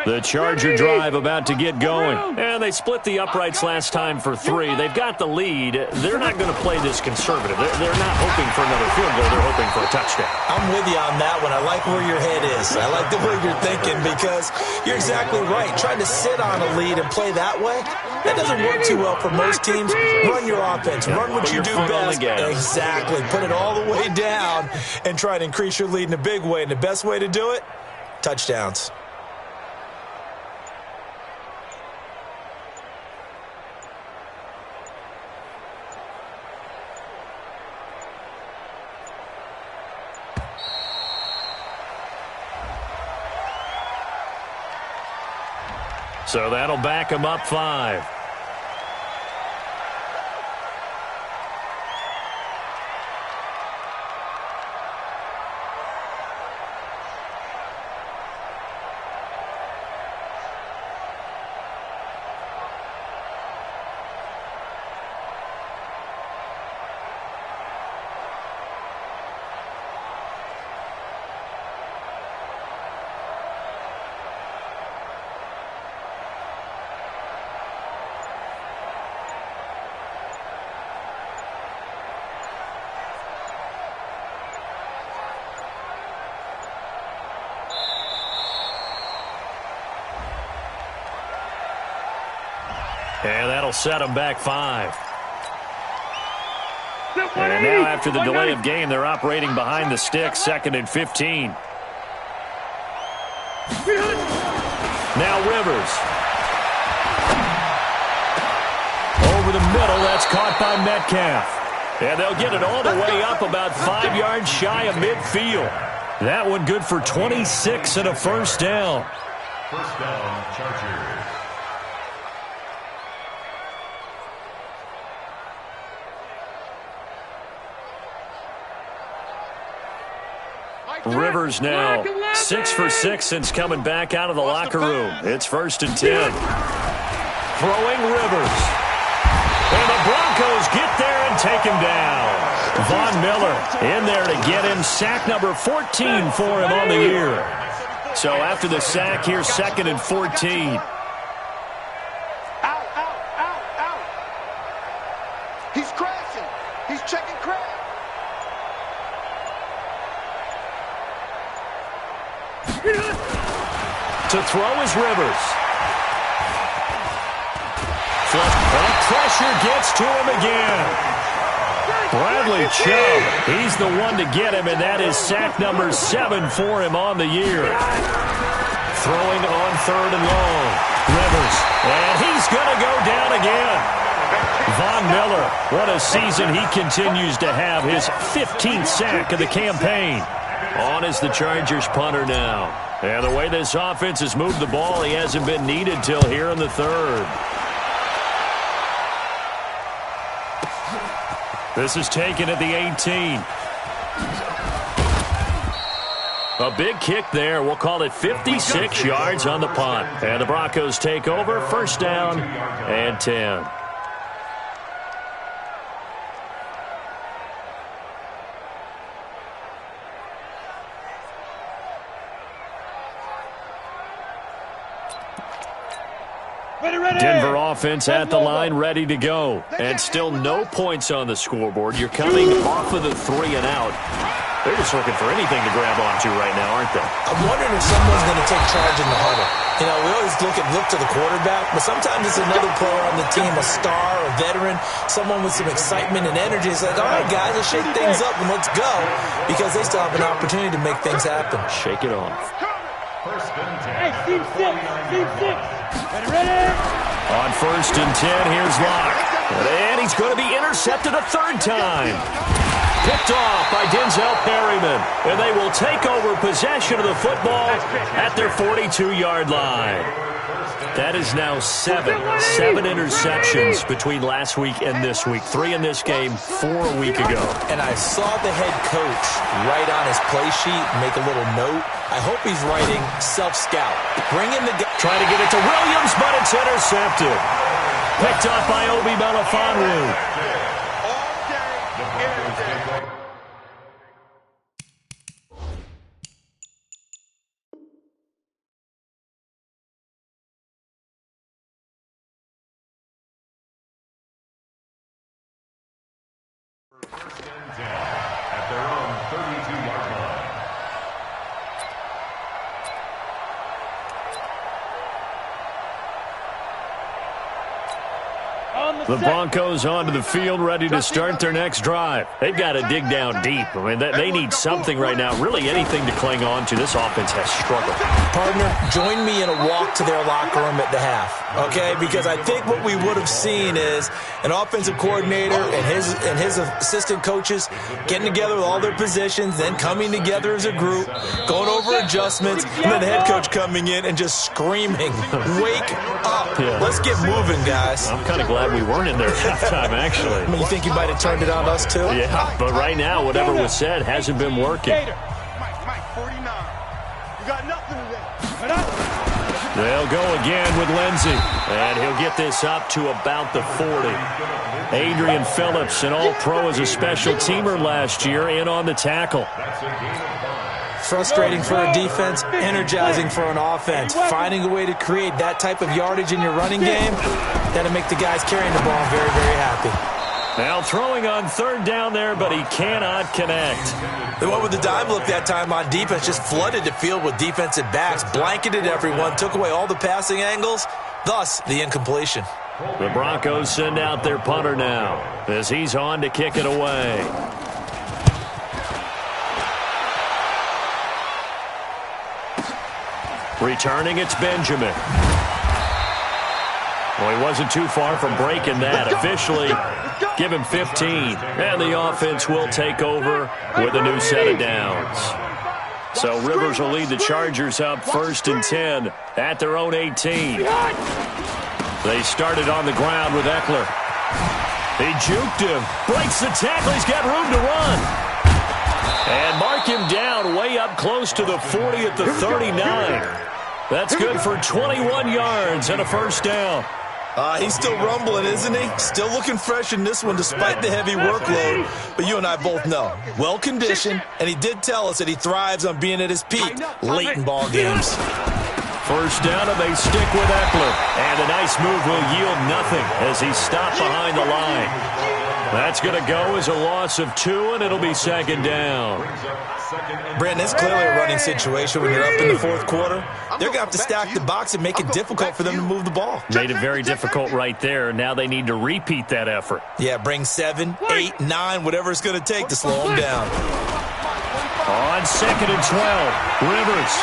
The Charger drive about to get going. And they split the uprights last time for 3. They've got the lead. They're not going to play this conservative. They're not hoping for another field goal. They're hoping for a touchdown. I'm with you on that one. I like where your head is. I like the way you're thinking, because you're exactly right. Trying to sit on a lead and play that way, that doesn't work too well for most teams. Run your offense. Run what you do best. Exactly. Put it all the way down and try to increase your lead in a big way. And the best way to do it, touchdowns. So that'll back him up 5. And that'll set them back 5. And now after the delay of game, they're operating behind the sticks, 2nd and 15. Now Rivers. Over the middle, that's caught by Metcalf. And they'll get it all the way up about 5 yards shy of midfield. That one good for 26 and a 1st down. 1st down, Chargers. Rivers now 6 for 6 since coming back out of the locker room. It's 1st and 10. Throwing Rivers. And the Broncos get there and take him down. Von Miller in there to get him. Sack number 14 for him on the year. So after the sack here, 2nd and 14. Out. He's crashing. He's checking crash. To throw is Rivers. Flush. And pressure gets to him again. Bradley Chubb, he's the one to get him, and that is sack number 7 for him on the year. Throwing on 3rd and long. Rivers, and he's going to go down again. Von Miller, what a season he continues to have, his 15th sack of the campaign. On is the Chargers punter now. And the way this offense has moved the ball, he hasn't been needed till here in the 3rd. This is taken at the 18. A big kick there. We'll call it 56 yards on the punt. And the Broncos take over. 1st down and 10. Denver offense at the line, ready to go. And still no points on the scoreboard. You're coming off of the 3 and out. They're just looking for anything to grab onto right now, aren't they? I'm wondering if someone's going to take charge in the huddle. You know, we always look to the quarterback, but sometimes it's another player on the team, a star, a veteran, someone with some excitement and energy. It's like, all right, guys, let's shake things up and let's go, because they still have an opportunity to make things happen. Shake it off. Hey, Team 6. Team 6. Ready? On 1st and 10, here's Locke. And he's going to be intercepted a 3rd time. Picked off by Denzel Perryman. And they will take over possession of the football at their 42-yard line. That is now 7 interceptions between last week and this week. 3 in this game, 4 a week ago. And I saw the head coach write on his play sheet, make a little note. I hope he's writing self-scout. Bring in the guy. Trying to get it to Williams, but it's intercepted. Picked up by Obi Melifonwu. At their own 32-yard line. The Broncos onto the field, ready to start their next drive. They've got to dig down deep. I mean, they need something right now, really anything to cling on to. This offense has struggled. Partner, join me in a walk to their locker room at the half, okay? Because I think what we would have seen is an offensive coordinator and his assistant coaches getting together with all their positions, then coming together as a group, going over adjustments, and then the head coach coming in and just screaming, wake up. Yeah. Let's get moving, guys. I'm kind of glad we weren't in there at halftime, actually. I mean, you think you might have turned it on us, too? Yeah, but right now, whatever was said hasn't been working. Mike, 49. You got nothing today. They'll go again with Lindsey, and he'll get this up to about the 40. Adrian Phillips, an all-pro as a special teamer last year, in on the tackle. Frustrating for a defense, energizing for an offense. Finding a way to create that type of yardage in your running game, that'll make the guys carrying the ball very, very happy. Now throwing on 3rd down there, but he cannot connect. They went with the dime look that time on defense, just flooded the field with defensive backs, blanketed everyone, took away all the passing angles, thus the incompletion. The Broncos send out their punter now as he's on to kick it away. Returning, it's Benjamin. Well, he wasn't too far from breaking that. Officially, give him 15. And the offense will take over with a new set of downs. So Rivers will lead the Chargers up 1st and 10 at their own 18. They started on the ground with Eckler. He juked him, breaks the tackle. He's got room to run. And mark him down way up close to the 40 at the 39. That's good for 21 yards and a 1st down. He's still rumbling, isn't he? Still looking fresh in this one despite the heavy workload. But you and I both know, well-conditioned, and he did tell us that he thrives on being at his peak late in ball games. First down, and they stick with Eckler. And a nice move will yield nothing as he's stopped behind the line. That's going to go as a loss of 2, and it'll be second down. Brandon, it's clearly a running situation when you're up in the fourth quarter. They're going to have to stack the box and make it difficult for them to move the ball. Made it very difficult right there. Now they need to repeat that effort. Yeah, bring 7, 8, 9, whatever it's going to take to slow them down. On second and 12, Rivers.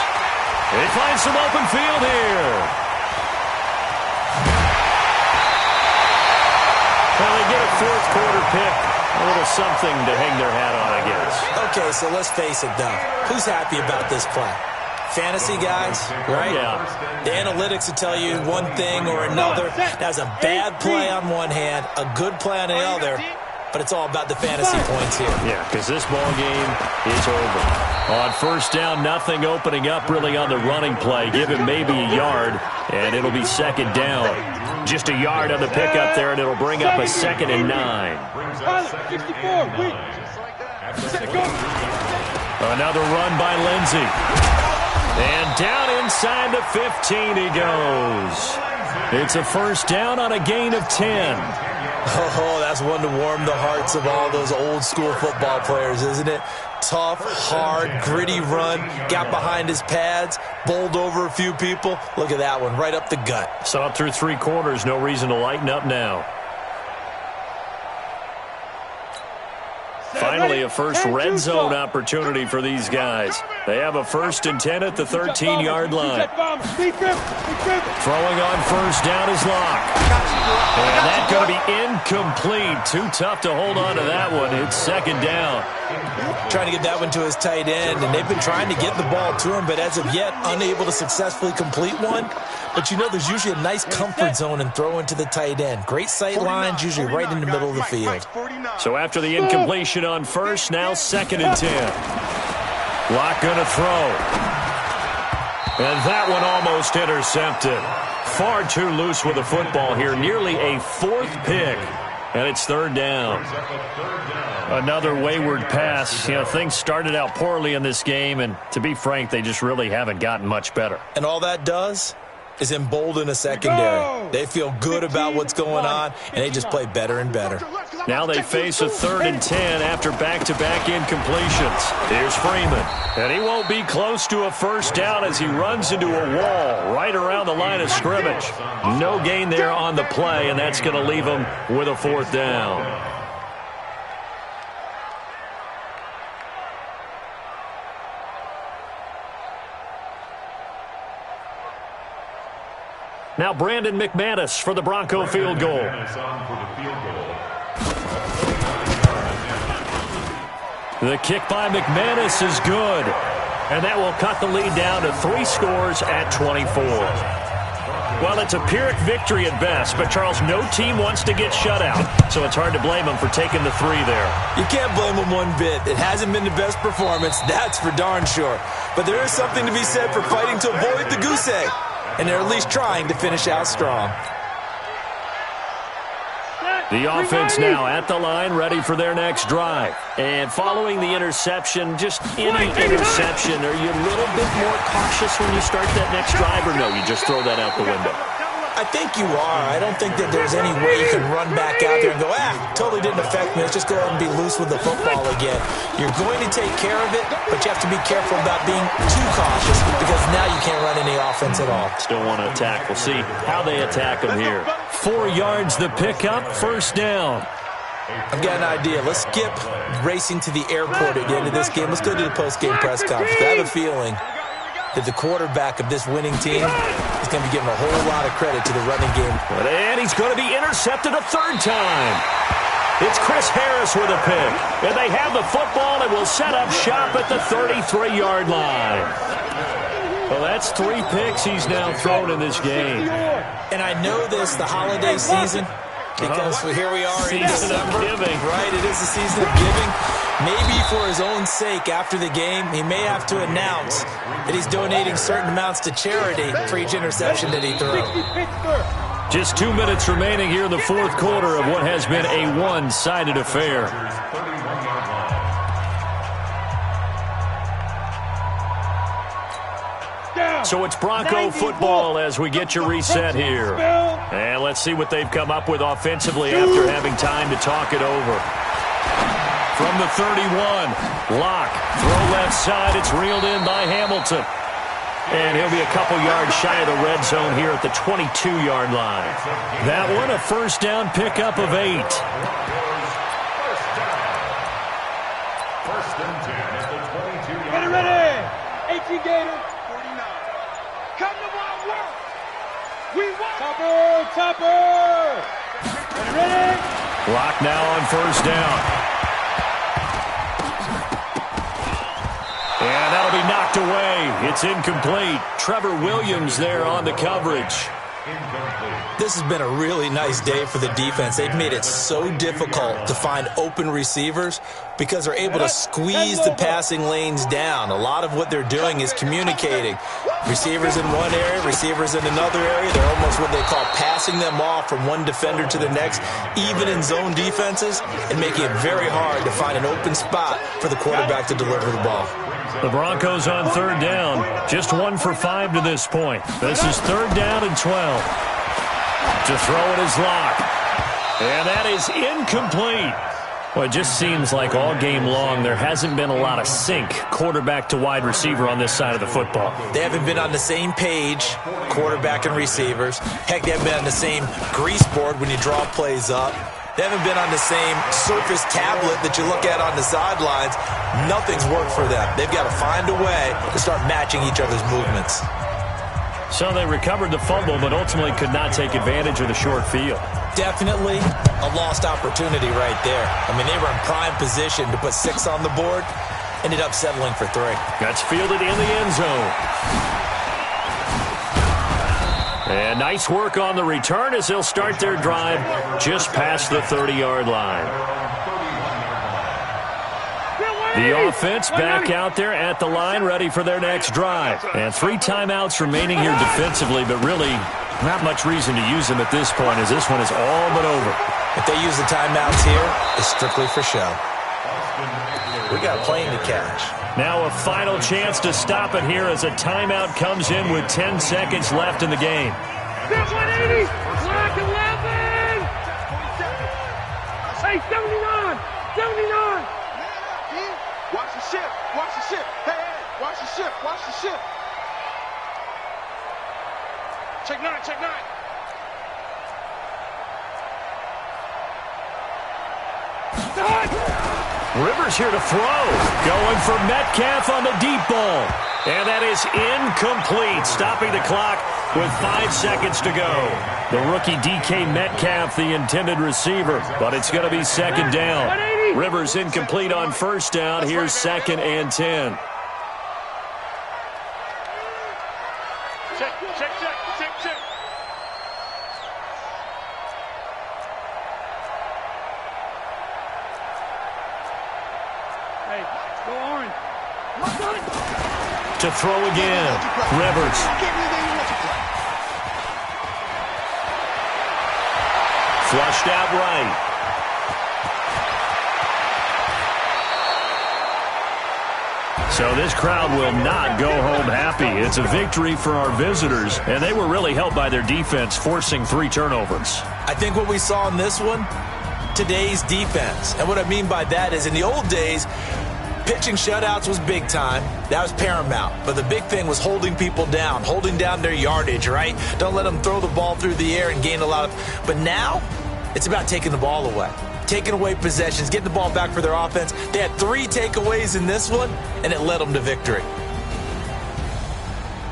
They find some open field here. Well, they get a fourth quarter pick. A little something to hang their hat on, I guess. Okay, so let's face it, though. Who's happy about this play? Fantasy guys, right? Yeah. The analytics will tell you one thing or another. That's a bad play on one hand, a good play on the other, but it's all about the fantasy points here. Yeah, because this ball game is over. On first down, nothing opening up really on the running play. Give him maybe a yard, and it'll be second down. Just a yard on the pickup there, and it'll bring up a 2nd and 9. Another run by Lindsey. And down inside the 15 he goes. It's a first down on a gain of 10. Oh, that's one to warm the hearts of all those old-school football players, isn't it? Tough, hard, gritty run, got behind his pads, bowled over a few people. Look at that one, right up the gut. Saw it through 3 quarters, no reason to lighten up now. Finally, a first red zone opportunity for these guys. They have a 1st and 10 at the 13-yard line. Throwing on first down is Locke. And that's going to be incomplete. Too tough to hold on to that one. It's second down. Trying to get that one to his tight end, and they've been trying to get the ball to him, but as of yet, unable to successfully complete one. But you know there's usually a nice comfort zone in throwing to the tight end. Great sight lines, usually right in the middle of the field. So after the incompletion on first, now 2nd and 10. Locke going to throw. And that one almost intercepted. Far too loose with the football here. Nearly a 4th pick. And it's 3rd down. Another wayward pass. You know, things started out poorly in this game, and to be frank, they just really haven't gotten much better. And all that does is embolden a secondary. They feel good about what's going on, and they just play better and better. Now they face a 3rd and 10 after back-to-back incompletions. Here's Freeman, and he won't be close to a first down as he runs into a wall right around the line of scrimmage. No gain there on the play, and that's going to leave him with a 4th down. Now Brandon McManus for the Bronco field goal. The kick by McManus is good. And that will cut the lead down to 3 scores at 24. Well, it's a Pyrrhic victory at best, but Charles, no team wants to get shut out. So it's hard to blame them for taking the 3 there. You can't blame them one bit. It hasn't been the best performance, that's for darn sure. But there is something to be said for fighting to avoid the goose egg. And they're at least trying to finish out strong. The offense now at the line, ready for their next drive. And following the interception, just any interception, are you a little bit more cautious when you start that next drive, or no, you just throw that out the window? I think you are. I don't think that there's any way you can run back out there and go, totally didn't affect me. Let's just go ahead and be loose with the football again. You're going to take care of it, but you have to be careful about being too cautious because now you can't run any offense at all. Still want to attack. We'll see how they attack them here. 4 yards the pickup, first down. I've got an idea. Let's skip racing to the airport at the end of this game. Let's go to the post-game press conference. I have a feeling that the quarterback of this winning team is going to be given a whole lot of credit to the running game. And he's going to be intercepted a 3rd time. It's Chris Harris with a pick. And they have the football and will set up shop at the 33-yard line. Well, that's 3 picks he's now thrown in this game. And I know this, the holiday season, because here we are in December. Right, it is the season of giving. Maybe for his own sake, after the game, he may have to announce that he's donating certain amounts to charity for each interception that he throws. Just 2 minutes remaining here in the 4th quarter of what has been a one-sided affair. So it's Bronco football as we get your reset here. And let's see what they've come up with offensively after having time to talk it over. From the 31, Locke, throw left side. It's reeled in by Hamilton. And he'll be a couple yards shy of the red zone here at the 22-yard line. That one, a first down pickup of 8. First and 10 at the 22-yard Get it line. ready. 18 Gator. 49. Come to my work. We want. Topper. Get it ready. Locke now on first down. And that'll be knocked away. It's incomplete. Trevor Williams there on the coverage. This has been a really nice day for the defense. They've made it so difficult to find open receivers because they're able to squeeze the passing lanes down. A lot of what they're doing is communicating. Receivers in one area, receivers in another area. They're almost what they call passing them off from one defender to the next, even in zone defenses, and making it very hard to find an open spot for the quarterback to deliver the ball. The Broncos on third down. Just 1 for 5 to this point. This is third down and 12. To throw it is Locke. And that is incomplete. Well, it just seems like all game long there hasn't been a lot of sync quarterback to wide receiver on this side of the football. They haven't been on the same page, quarterback and receivers. Heck, they haven't been on the same grease board when you draw plays up. They haven't been on the same surface tablet that you look at on the sidelines. Nothing's worked for them. They've got to find a way to start matching each other's movements. So they recovered the fumble, but ultimately could not take advantage of the short field. Definitely a lost opportunity right there. I mean, they were in prime position to put 6 on the board, ended up settling for 3. That's fielded in the end zone. And nice work on the return as they'll start their drive just past the 30-yard line. The offense back out there at the line, ready for their next drive. And 3 timeouts remaining here defensively, but really not much reason to use them at this point as this one is all but over. If they use the timeouts here, it's strictly for show. We got a plane to catch. Now a final chance to stop it here as a timeout comes in with 10 seconds left in the game. 180. Black 11. Hey, 79. 79. Watch the ship. Watch the ship. Hey, watch the ship. Watch the ship. Check 9. Check 9. Rivers here to throw. Going for Metcalf on the deep ball. And that is incomplete. Stopping the clock with 5 seconds to go. The rookie DK Metcalf, the intended receiver. But it's going to be second down. Rivers incomplete on first down. Here's second and 10. Check. Hey, go orange. To throw again. Rivers. Flushed out right. So this crowd will not go home happy. It's a victory for our visitors, and they were really helped by their defense, forcing 3 turnovers. I think what we saw in this one, today's defense. And what I mean by that is in the old days, pitching shutouts was big time. That was paramount. But the big thing was holding people down, holding down their yardage, right? Don't let them throw the ball through the air and gain a lot of... But now, it's about taking the ball away. Taking away possessions, getting the ball back for their offense. They had 3 takeaways in this one, and it led them to victory.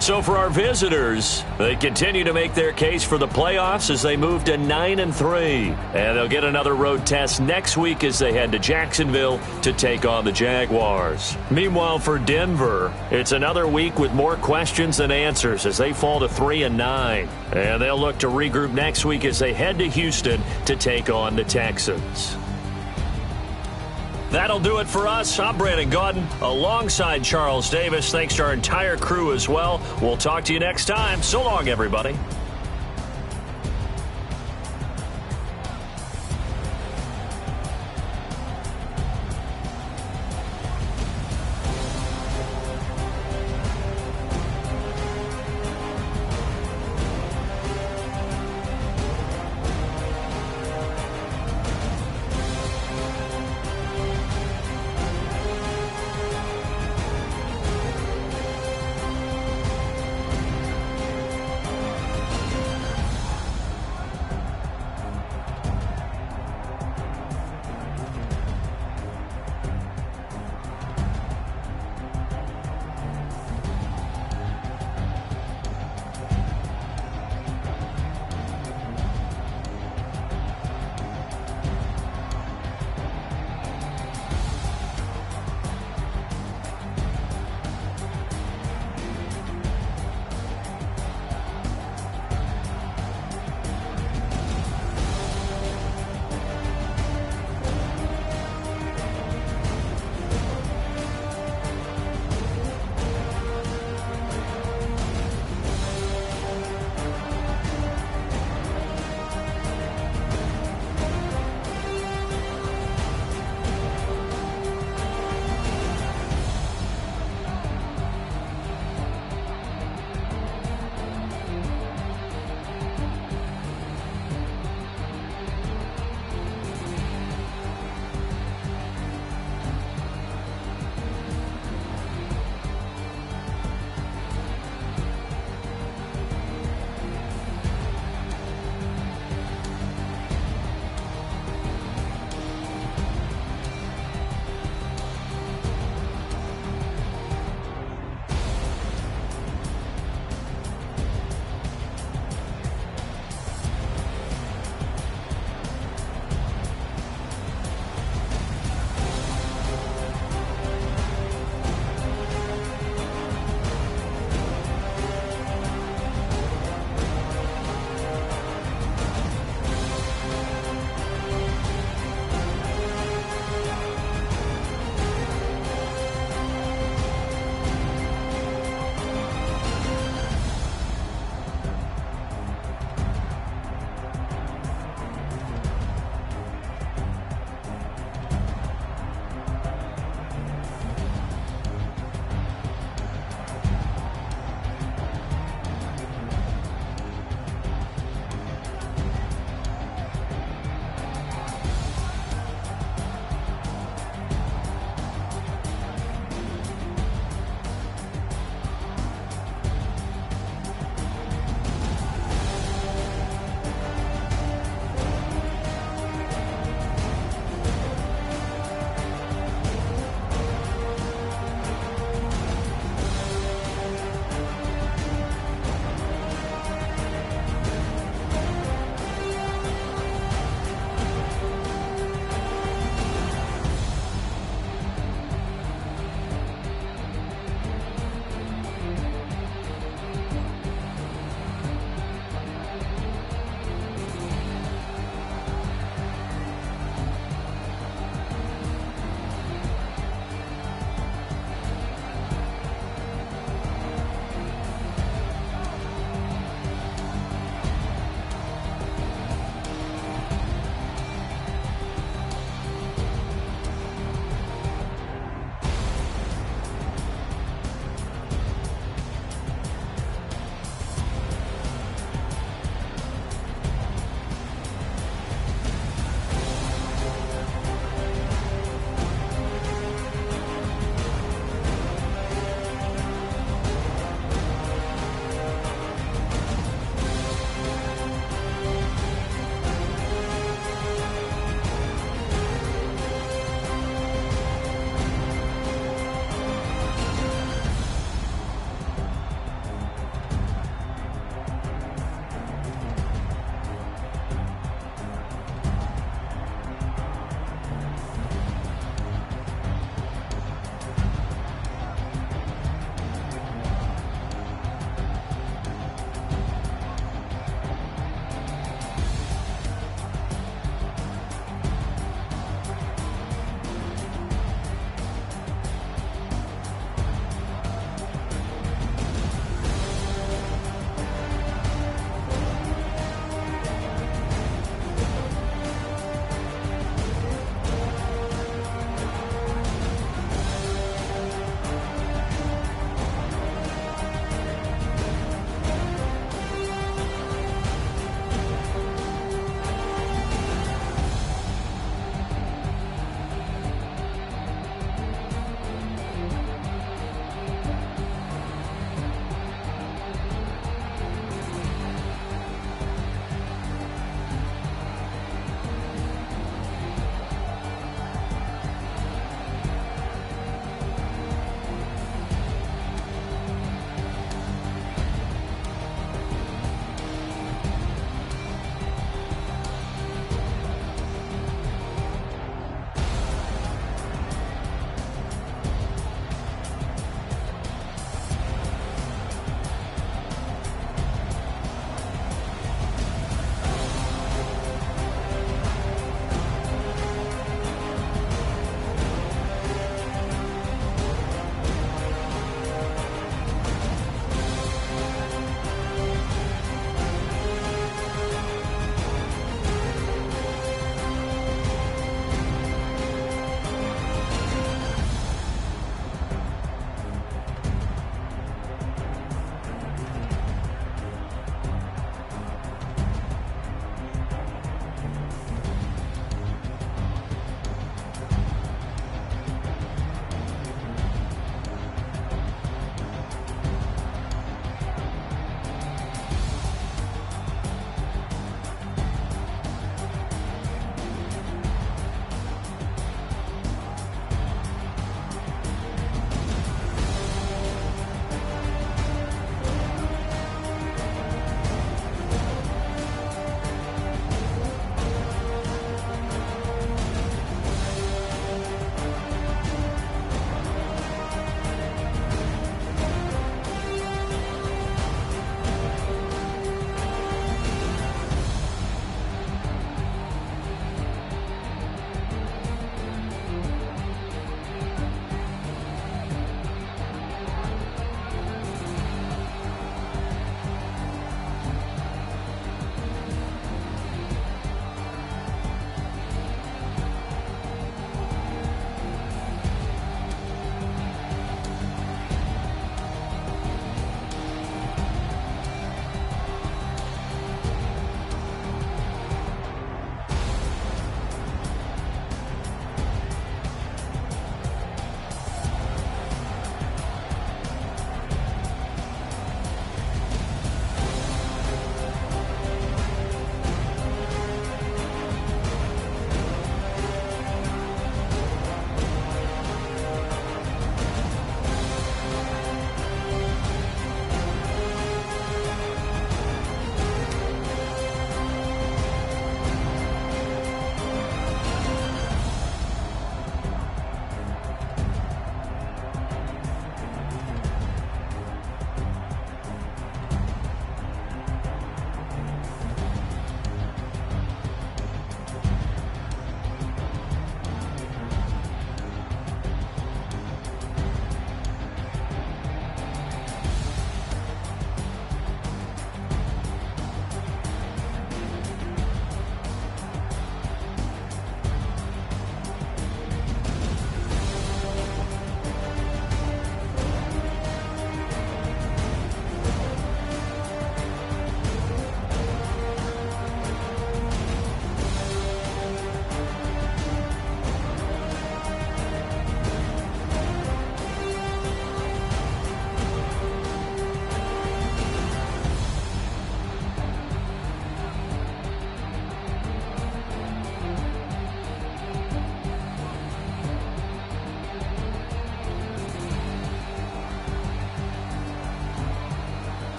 So for our visitors, they continue to make their case for the playoffs as they move to 9-3. And they'll get another road test next week as they head to Jacksonville to take on the Jaguars. Meanwhile, for Denver, it's another week with more questions than answers as they fall to 3-9. And they'll look to regroup next week as they head to Houston to take on the Texans. That'll do it for us. I'm Brandon Gaudin alongside Charles Davis. Thanks to our entire crew as well. We'll talk to you next time. So long, everybody.